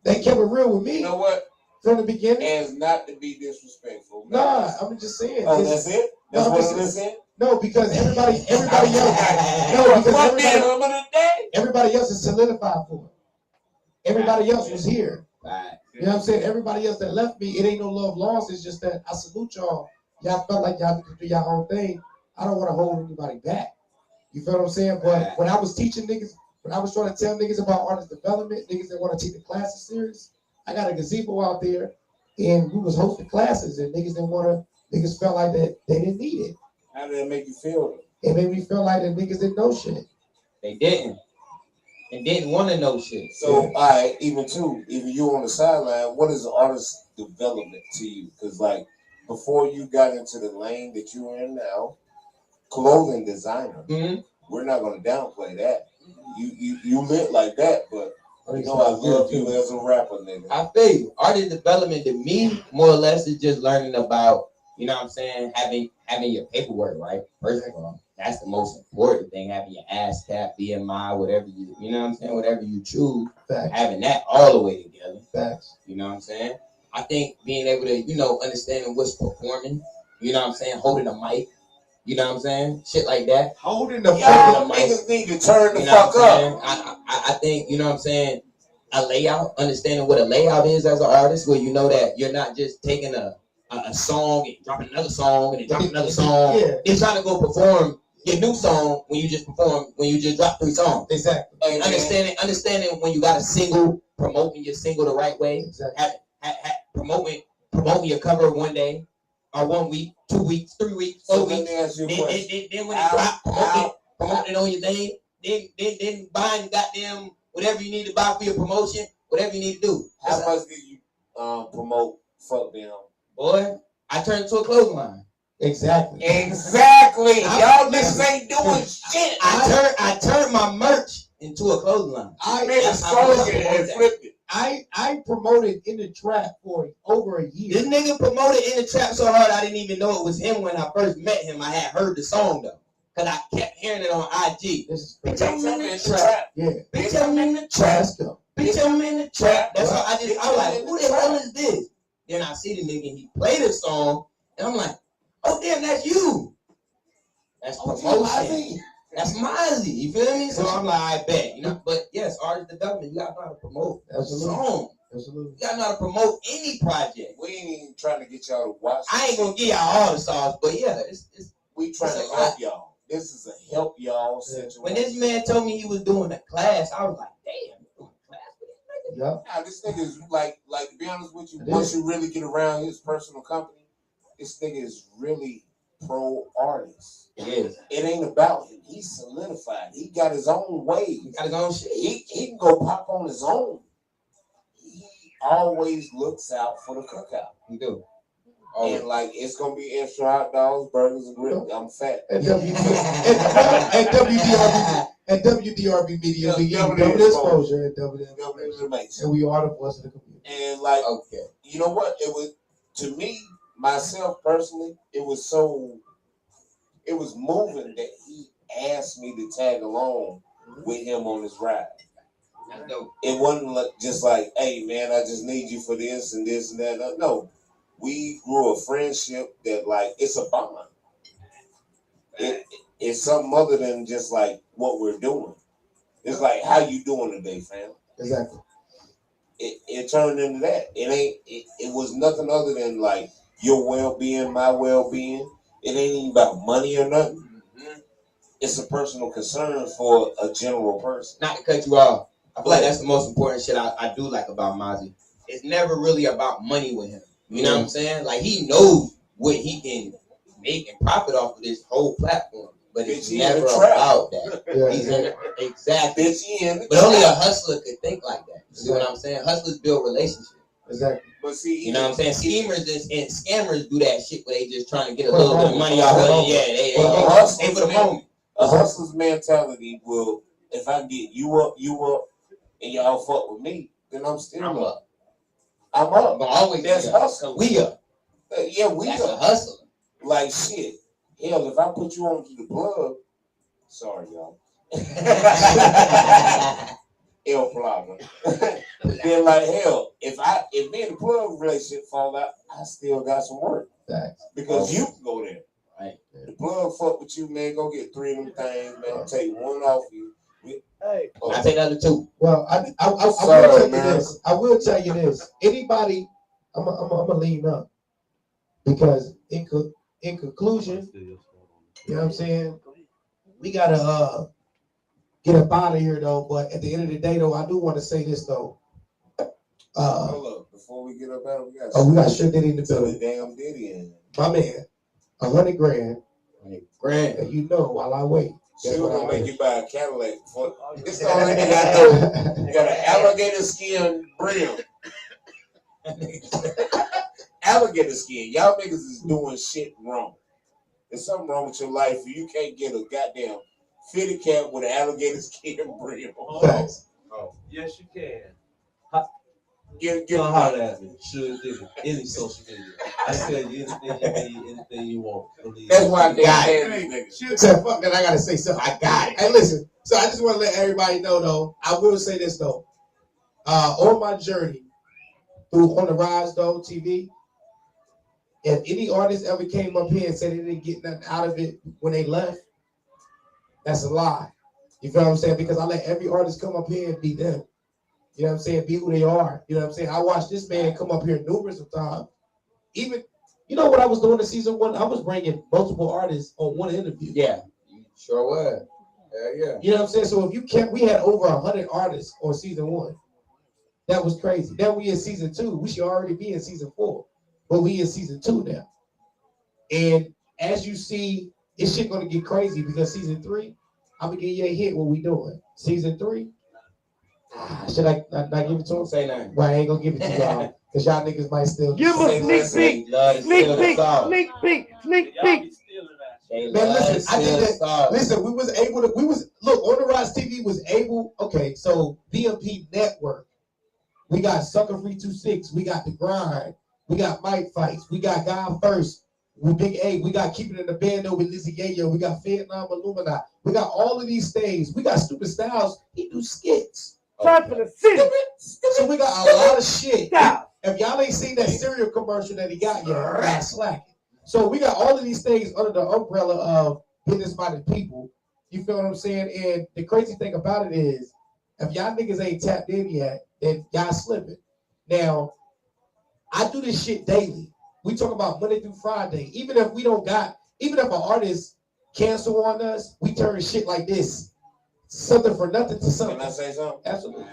They kept it real with You me know what? from the beginning. As not to be disrespectful. Nah, I'm just saying. Oh, that's it? That's No, what I'm it is in? No, because everybody else. No, Fuck because me in the day. everybody else is solidified for it. Everybody else was here. Right. You know what I'm saying? Everybody else that left me, it ain't no love lost. It's just that I salute y'all. Y'all felt like y'all could do your own thing. I don't want to hold anybody back. You feel what I'm saying? But when I was teaching niggas, when I was trying to tell niggas about artist development, niggas that want to take the classes serious, I got a gazebo out there and we was hosting classes and niggas felt like that they didn't need it. How did that make you feel? It made me feel like that niggas didn't know shit. They didn't. And didn't want to know shit. So, alright, even you on the sideline, what is artist development to you? Because, like, before you got into the lane that you're in now, clothing designer, we're not going to downplay that. You lit like that, but you know I love you as a rapper, nigga. I feel you. Artist development to me, more or less, is just learning about, you know what I'm saying, having your paperwork right. First of all, that's the most important thing. Having your ASCAP, BMI, whatever you know what I'm saying, whatever you choose, Facts. having that all the way together. Facts. You know what I'm saying? I think being able to, understanding what's performing, you know what I'm saying, holding a mic, you know what I'm saying, shit like that. Holding the Y'all mic. niggas need to turn the You know fuck what I'm up. saying? I think, you know what I'm saying, a layout, understanding what a layout is as an artist, where you know that you're not just taking a song and dropping another song and then dropping another song. Yeah. Then trying to go perform your new song when you just drop 3 songs. Exactly. And understanding when you got a single, promoting your single the right way. Exactly. Promoting your cover one day, or 1 week, 2 weeks, 3 weeks, 4 So let weeks. me ask you a question. Then when it drop, promoting on your thing. Then buying goddamn whatever you need to buy for your promotion, whatever you need to do. How much did you promote Fuck Them? Boy, I turned to a clothesline. Exactly. Y'all niggas ain't doing shit. I turned my merch into a clothesline. I made a slogan and flipped it. I promoted In the Trap for over a year. This nigga promoted In the Trap so hard I didn't even know it was him when I first met him. I had heard the song though, cause I kept hearing it on IG. This is Bitch, I'm in the trap. Yeah. Bitch, I'm in the trap. Let's go. Bitch, I'm in the trap. That's how I was like, who the hell is this? Then I see the nigga, he played the song, and I'm like, oh damn, that's you. That's promotion. That's Mozzie. You feel me? So I'm like, I bet. But yes, artist development, you gotta know how to promote a song. Absolutely. You gotta know how to promote any project. We ain't even trying to get y'all to watch. I ain't gonna give y'all all the sauce, but yeah, we trying to help y'all. This is a help y'all situation. When this man told me he was doing a class, I was like, damn, you doing a class with this nigga? Yeah. Nah, this nigga is like to be honest with you, once you really get around his personal company, this nigga is really pro artist. Yes. It ain't about him. He's solidified. He got his own way. He got his own shit. He can go pop on his own. He always looks out for the cookout. He do. And like it's gonna be extra hot dogs, burgers, and grits. I'm fat. At WDRB Media, we give double exposure and double information. And we are the voice of the community. And like, you know what? It was to me, myself personally, it was moving that he asked me to tag along with him on his ride. It wasn't just like, hey man, I just need you for this and this and that. No, we grew a friendship that like it's a bond. It's something other than just like what we're doing. It's like, how you doing today, fam? Exactly. It turned into that. It was nothing other than like your well-being, my well-being. It ain't even about money or nothing. It's a personal concern for a general person. Not to cut you off, I feel like that's the most important shit I do like about Mozzie. It's never really about money with him. You know what I'm saying? Like, he knows what he can make and profit off of this whole platform. But it's never about that. He's in it. Exactly. But only a hustler could think like that. You see what I'm saying? Hustlers build relationships. Exactly. But see, you know what I'm saying? Schemers and scammers do that shit where they just trying to get a little bit of money off of it. Yeah, they for the moment. A hustler's mentality will, if I get you up, and y'all fuck with me, then I'm still up. I'm up. Always that's hustle. We up. Yeah, we that's up. A hustle. Like shit. Hell, if I put you on to the plug, sorry y'all. El problem. Then like hell, if me and the plug relationship fall out, I still got some work. Thanks. Because you can go there. Right. The plug fuck with you, man. Go get 3 of them things, man. Take one off you. Hey, I take the other 2. Well, I will tell you this. I will tell you this. Anybody, I'm gonna lean up because in conclusion, you know what I'm saying. We gotta get up out of here though. But at the end of the day, though, I do want to say this though. Hold up, before we get up out, we got Sugar Diddy in the building. Damn Diddy in. My man, $100 grand. $100 And you know, while I wait. She was gonna make you buy a Cadillac. This the only thing I know. You got an alligator skin brim. Alligator skin. Y'all niggas is doing shit wrong. There's something wrong with your life. You can't get a goddamn fitted cap with an alligator skin brim. Oh, yes, you can. Get holler at me. Sure did. Any social media. I tell you anything you need, anything you want. Believe. That's why I got it. Fuck that, I gotta say something. I got it. Hey, listen. So I just want to let everybody know though. I will say this though. On my journey through On the Rise though TV, if any artist ever came up here and said they didn't get nothing out of it when they left, that's a lie. You feel what I'm saying? Because I let every artist come up here and be them. You know what I'm saying? Be who they are. You know what I'm saying? I watched this man come up here numerous of times. Even, you know what I was doing in season 1? I was bringing multiple artists on one interview. Yeah, you sure was. Yeah. You know what I'm saying? So if you kept, we had over 100 artists on season 1. That was crazy. Then we in season 2. We should already be in season 4. But we in season 2 now. And as you see, this shit gonna get crazy because season 3, I'm gonna give you a hit what we doing. Season 3, should I not give it to him? Say nothing. Well, I ain't gonna give it to y'all because y'all niggas might still give a sneak peek. Man, listen, I did that. Listen, we was look, On the Rise TV was able. Okay, so BMP Network, we got Sucker Free 26, we got The Grind, we got Mic Fights, we got God First with Big A, we got Keeping It in the Bando with Lizzie Yayo, we got Vietnam Illuminati, we got all of these things. We got Stupid Stylez, he do skits. Time for the city. So we got a lot of shit. If y'all ain't seen that cereal commercial that he got yet, y'all slacking. So we got all of these things under the umbrella of business-minded people. You feel what I'm saying? And the crazy thing about it is, if y'all niggas ain't tapped in yet, then y'all slipping. Now, I do this shit daily. We talk about Monday through Friday. Even if an artist cancel on us, we turn shit like this. Something for nothing to something. Can I say something? Absolutely.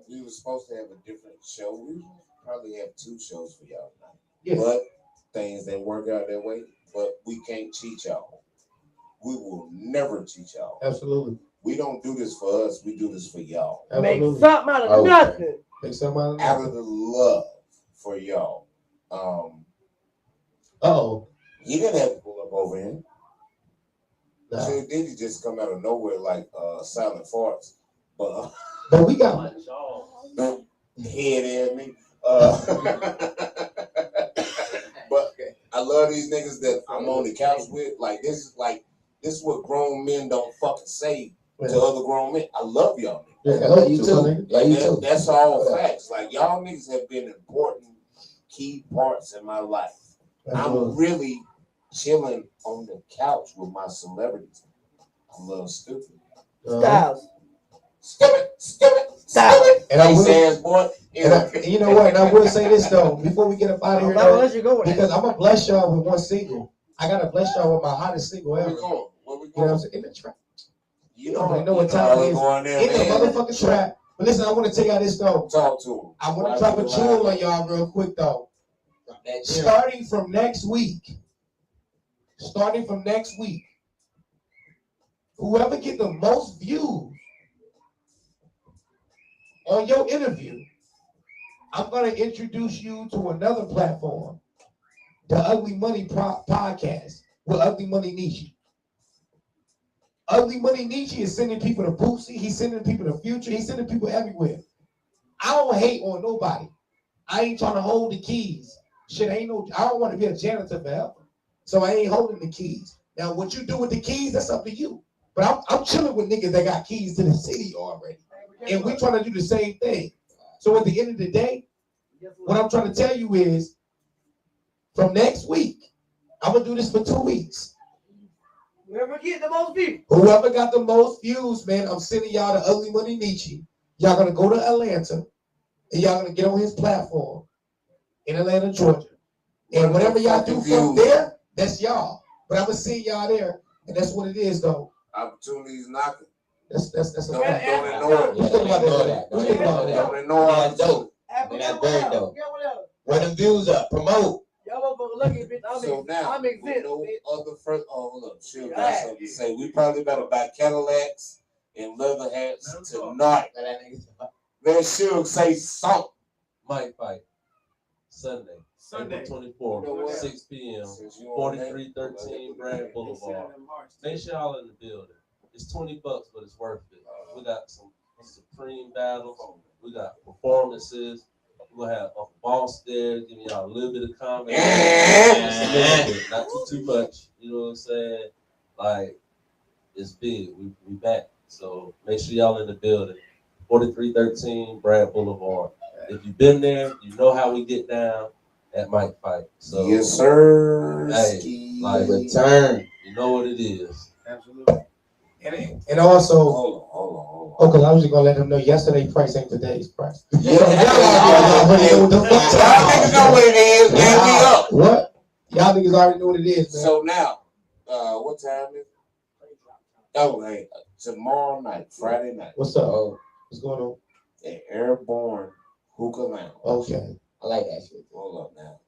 We were supposed to have a different show. We probably have 2 shows for y'all tonight. Yeah. But things didn't work out that way. But we can't cheat y'all. We will never cheat y'all. Absolutely. We don't do this for us. We do this for y'all. Absolutely. Make something out of nothing. Make something out of Out of the love for y'all. He didn't have to pull up over him. No. So did he just come out of nowhere like silent farts? But we got head in me. But I love these niggas that I'm on the couch with. This is what grown men don't fucking say to other grown men. I love y'all niggas. Yeah, I love you too. And that's all facts. Like y'all niggas have been important key parts in my life. I'm really chilling on the couch with my celebrities. I'm a little stupid. Stylez. Stupid. And I will, boy. You know what? And I will say this though, before we get up out of here, though, because I'm gonna bless y'all with one single. I gotta bless y'all with my hottest single ever. Where we going? You know what I'm saying? In the trap. You already know what time it is. In the motherfucking trap. But listen, I want to tell y'all this though. Talk to him. I want to drop a jewel on y'all real quick though. Starting from next week, whoever get the most views on your interview, I'm going to introduce you to another platform, the Ugly Money podcast with Ugly Money Nietzsche. Ugly Money Nietzsche is sending people to Boosie. He's sending people to Future. He's sending people everywhere. I don't hate on nobody. I ain't trying to hold the keys. Shit, I don't want to be a janitor forever. So I ain't holding the keys. Now, what you do with the keys, that's up to you. But I'm chilling with niggas that got keys to the city already. And we trying to do the same thing. So at the end of the day, what I'm trying to tell you is, from next week, I'm going to do this for 2 weeks. Whoever get the most views. Whoever got the most views, man, I'm sending y'all to Ugly Money Nietzsche. Y'all going to go to Atlanta, and y'all going to get on his platform in Atlanta, Georgia. And whatever y'all do from there, that's y'all. But I'm going to see y'all there, and that's what it is, though. Opportunities knocking. That's a Don't fact. ignore it. What you think about that? What you think about that? Don't ignore That's it. dope. That's very dope. Where the views up? Promote. Y'all motherfuckers lucky, bitch. So now, I'm exempt, no bitch. other first. Oh, hold up. She'll got something to say. We probably better buy Cadillacs and leather hats tonight. Let She'll say something. Might fight. Sunday. April 24th, 6 p.m. 4313 Brand Boulevard. Make sure y'all in the building. It's $20, but it's worth it. We got some supreme battles. We got performances. We'll have a boss there giving y'all a little bit of comedy. Not too much. You know what I'm saying? Like, it's big. We back. So make sure y'all in the building. 4313 Brad Boulevard. If you've been there, you know how we get down at Mike Fight. So Yes, sir. Hey, like return. You know what it is. Absolutely. And also, Hold on. because I was just gonna let them know yesterday's price ain't today's price. Yeah, y'all niggas know what it is, man. We up. What? Y'all niggas already know what it is, man. So now, what time is it? Oh, hey, tomorrow night, Friday night. What's up? What's going on? At Airborne Hookah Lounge. Okay. I like that shit. Hold up now.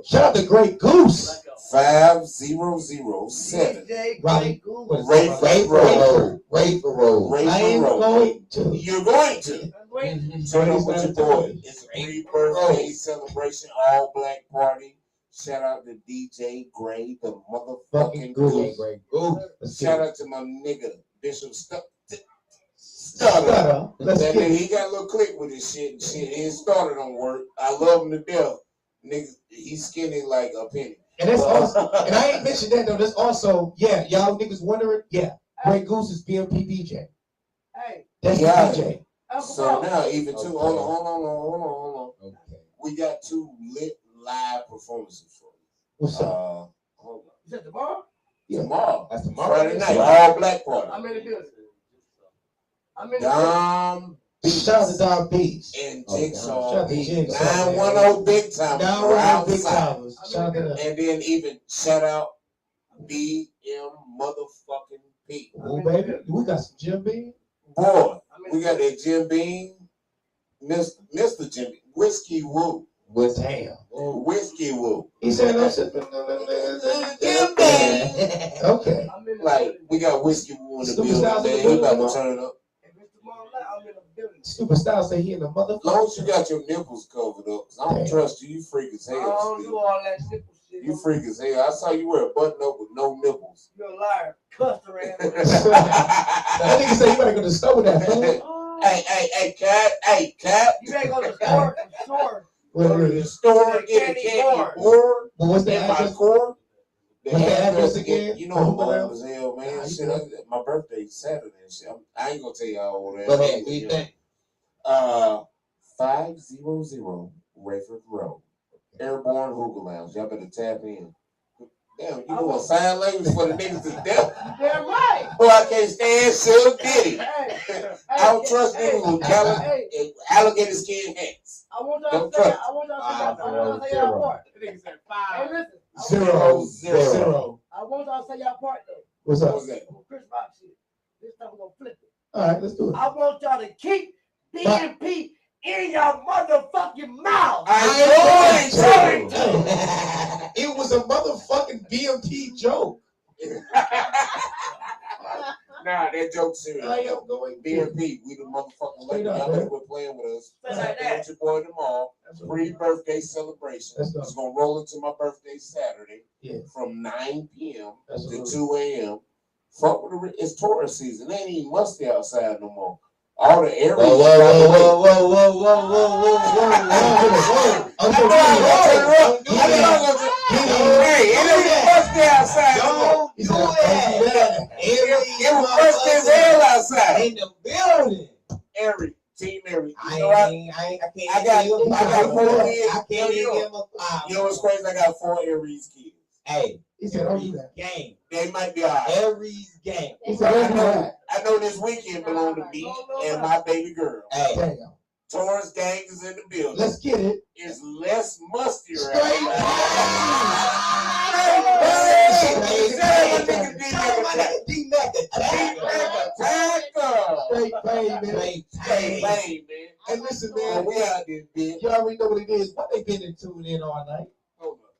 Shout out to Great Goose. 5007. Right. Rayford Road. I ain't going to. You're going to. Turn up with your boy. It's a pre-birthday celebration, all black party. Shout out to DJ Gray, the motherfucking Goose. Shout out to my nigga, Bishop Stutter. He got a little click with his shit and shit. His starter don't work. I love him to death. Nigga, he's skinny like a penny. And that's also, and I ain't mentioned that though. That's also, y'all niggas wondering, Great Goose is BMP DJ. Hey, that's the DJ. So now, even two, hold on. Okay. We got 2 lit live performances for you. What's up? Hold on. Is that tomorrow? Yeah. Tomorrow. That's tomorrow. Friday night, all black party. I'm in the building. Dom Shout out to Dom Beats. and Jigsaw. Shout out to Jigsaw. 910 Big Time. 910 Big Time. Shout out to them. And then even shout out BM motherfucking P. Oh, baby. We got some Jim Beam. Boy, we got that Jim Beam. Mr. Jim Beam. Whiskey Woo. Damn. Whiskey Woo. He said I'm sipping Jim Beam. Okay. Like, we got Whiskey Woo in the building, man. He about to turn it up. Stupid Style say he in the motherfucker. As long as you got your nipples covered up, 'cause I don't trust you. You freak as hell. I don't do all that nipple shit. You freak as hell. I saw you wear a button up with no nipples. You're a liar. Custer ass. That nigga say you better go to the store with that fool. Hey, Cap. You better go to the store. Go to the store, get a candy bar. But what's the In my address? core. What's the address again? You know I'm old as hell, man. Shit, my birthday's Saturday and shit. I ain't gonna tell y'all all that. But hey, what you think? 500 Rayford Road. Airborne Hookah Lounge. Y'all better tap in. Damn, you doing sign language for the niggas to death? Damn right. Boy, I can't stand Suge Diddy. I don't trust niggas with alligator skin hats. I want y'all to say y'all part. Nigga said 5. Hey, listen. 0. I want y'all to say y'all part though. What's up? What's that? Chris Rock shit. This time All right, let's do it. I want y'all to keep BMP in your motherfucking mouth. I know it. It was a motherfucking BMP joke. Nah, that joke's serious. I am going BMP, we the motherfucking Straight lucky. up, Y'all man. better quit playing with us. Say like Stay that. with your boy tomorrow. Pre-birthday celebration. Let's go. It's gonna roll into my birthday Saturday. Yeah. From 9 p.m. That's to what 2 a.m. Fuck with the it's tourist season. It ain't even musty outside no more. All the areas. Hey, it ain't musty outside no more. Don't do that. It was musty as hell outside. In the building. Team Mary. I I got 4 kids. I can't even give him a flyer. You know what's crazy? I got 4 Aries kids. Hey, he said, "Don't do that." Game. They might be alright. Aries game. He said, "Don't do that." I know this weekend belong to me and my baby girl. Hey, Damn. Taurus gang is in the building. Let's get it. It's less musty right Straight Hey, man. And listen, Man, man, we out there, bitch. you already know what it is. What they been in tune in all night? Hold up.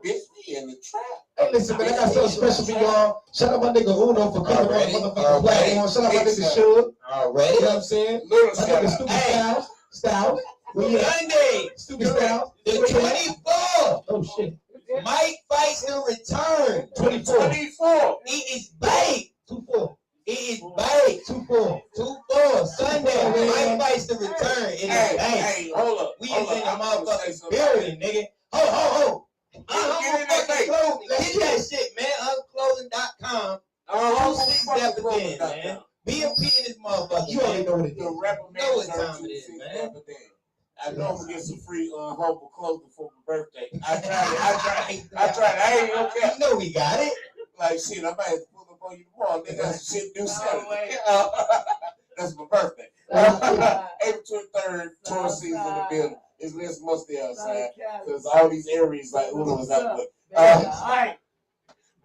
Bitch, we in the trap. Hey, listen, man, I got something special for y'all. Shout out my nigga Uno for coming on the motherfucking platform. Shout out my nigga Suge. already. You know what I'm saying? Little My shout nigga out. Stupid Styles. We at Sunday, Stupid Styles. the 24th. Oh, shit. Mike fights the return. 24. 24. It is baked. 2-4. It is baked. 2-4. 2-4 Sunday. Mike fights the return. It is Hey, baked. hey, hold up. We hold is in up. the I'm gonna say motherfucking something. building, nigga. Ho. Get in that Fucking thing. clothing. Get that shit, man. Unclothing.com. Definitely, man. BMP in this motherfucker. You already know what it The is. rapper man Know what turned time it is, 26 man. rapper Dan. I know I'm gonna get some free humble clothing for my birthday. I tried. I ain't okay. You know we got it. Like shit, I might have to pull up on you tomorrow. Nigga, got some shit to do Saturday. That's my birthday. April 23rd, tour season in the building. It's less musty outside because all these areas like Uno was out with.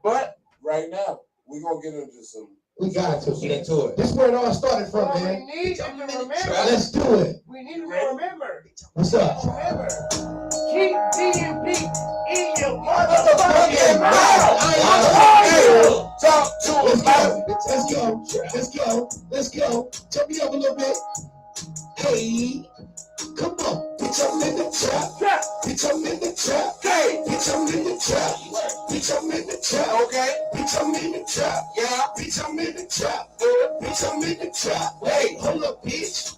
But right now, we're gonna get into some. We got to. Get into it. This is where it all started from, But we man. need them to remember. Let's do it. We need them to remember. What's up? Remember. Keep BMP in your motherfucking mouth. Talk to Let's us. go. Let's go. Turn me up a little bit. Hey, come on. Bitch, I'm in the trap. Bitch, I'm in the trap. Hey, Bitch, I'm in the trap. Bitch, I'm in the trap. okay. Bitch, I'm in the trap. Yeah. Bitch, I'm in the trap. Bitch, I'm in the trap. Hey, hold up, bitch.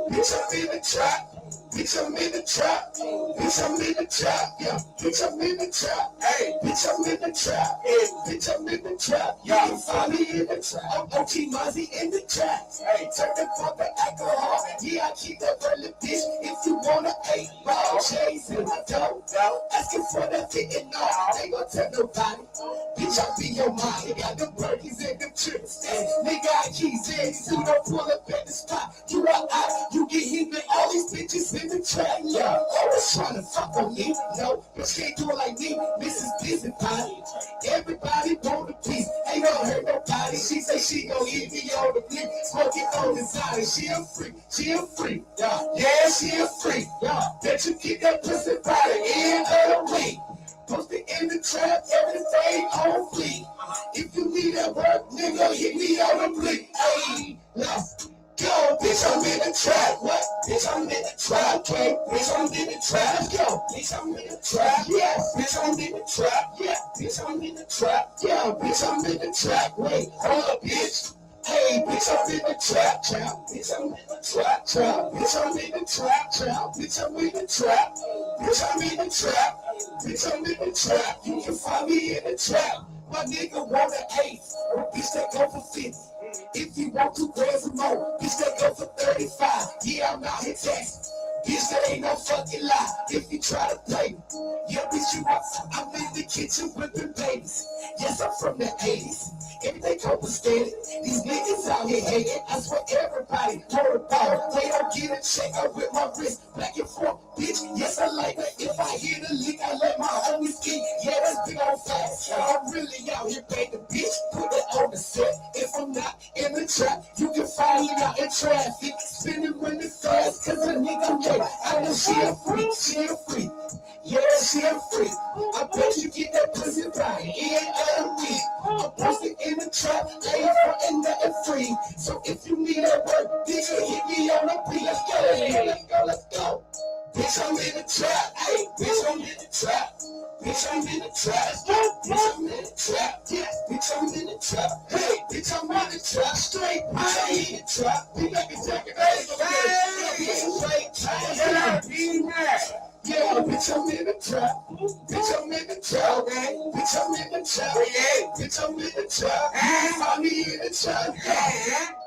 Bitch, I'm in the trap. Bitch, I'm in the trap. Bitch, I'm in the trap. Yeah. Bitch, I'm in the trap. Hey, Bitch, I'm in the trap. Bitch, I'm in the trap. You Yeah. can find me in the trap. I'm OG Mozzie in the trap. Hey, turn the fuck the alcohol. Yeah, I keep that relevant bitch. If you wanna eat raw chains in my dough, asking for that fitting off. They gon' tell nobody. Bitch, I be your mind. You got them burgers and them chips. Nigga, I keep saying you don't pull up at the spot. You are out. You get hit with all these bitches in the trap. Yeah, always trying to fuck on me. No, bitch can't do it like me. This is busy party. Everybody want a piece. Ain't gonna hurt nobody. She say she gon' hit me on the blink. Smoking on the side. She a freak. She a freak. Yeah, she a freak. Bet you get that pussy by the end of the week. Posted in the trap, everything on fleek. If you need that work, nigga, hit me on the blink. Hey, let's go, bitch, I'm in the trap. What? Bitch, I'm in the trap. Okay, bitch, I'm in the trap. Let's go, bitch, I'm in the trap. Yeah, bitch, I'm in the trap. Yeah, bitch, I'm in the trap. Yeah, bitch, I'm in the trap. Wait, hold up, bitch. Hey, bitch, I'm in the trap, trap. Bitch, I'm in the trap, trap. Bitch, I'm in the trap, trap. Bitch, I'm in the trap. Bitch, I'm in the trap. Bitch, I'm in the trap. You can find me in the trap. My nigga want an eighth. Bitch, that go for 50. If you want 2 grams or more, bitch, that go for 35. Yeah, I'm out here taxing. Bitch, that ain't no fucking lie. If you try to play me, yeah, bitch, you up. I'm in the kitchen whipping babies. Yes, I'm from the 80s. Everything compensated. These niggas out here hating. I swear everybody hold a ball. They don't get a check up with my wrist. Back and forth, bitch. Yes, I like it. If I hear the lick, I let my homies eat. Yeah, that's big on fast. I'm really out here, baby, bitch. Put it on the set. If I'm not in the trap, you can Bitch, I'm in the trap. Find me in the trap.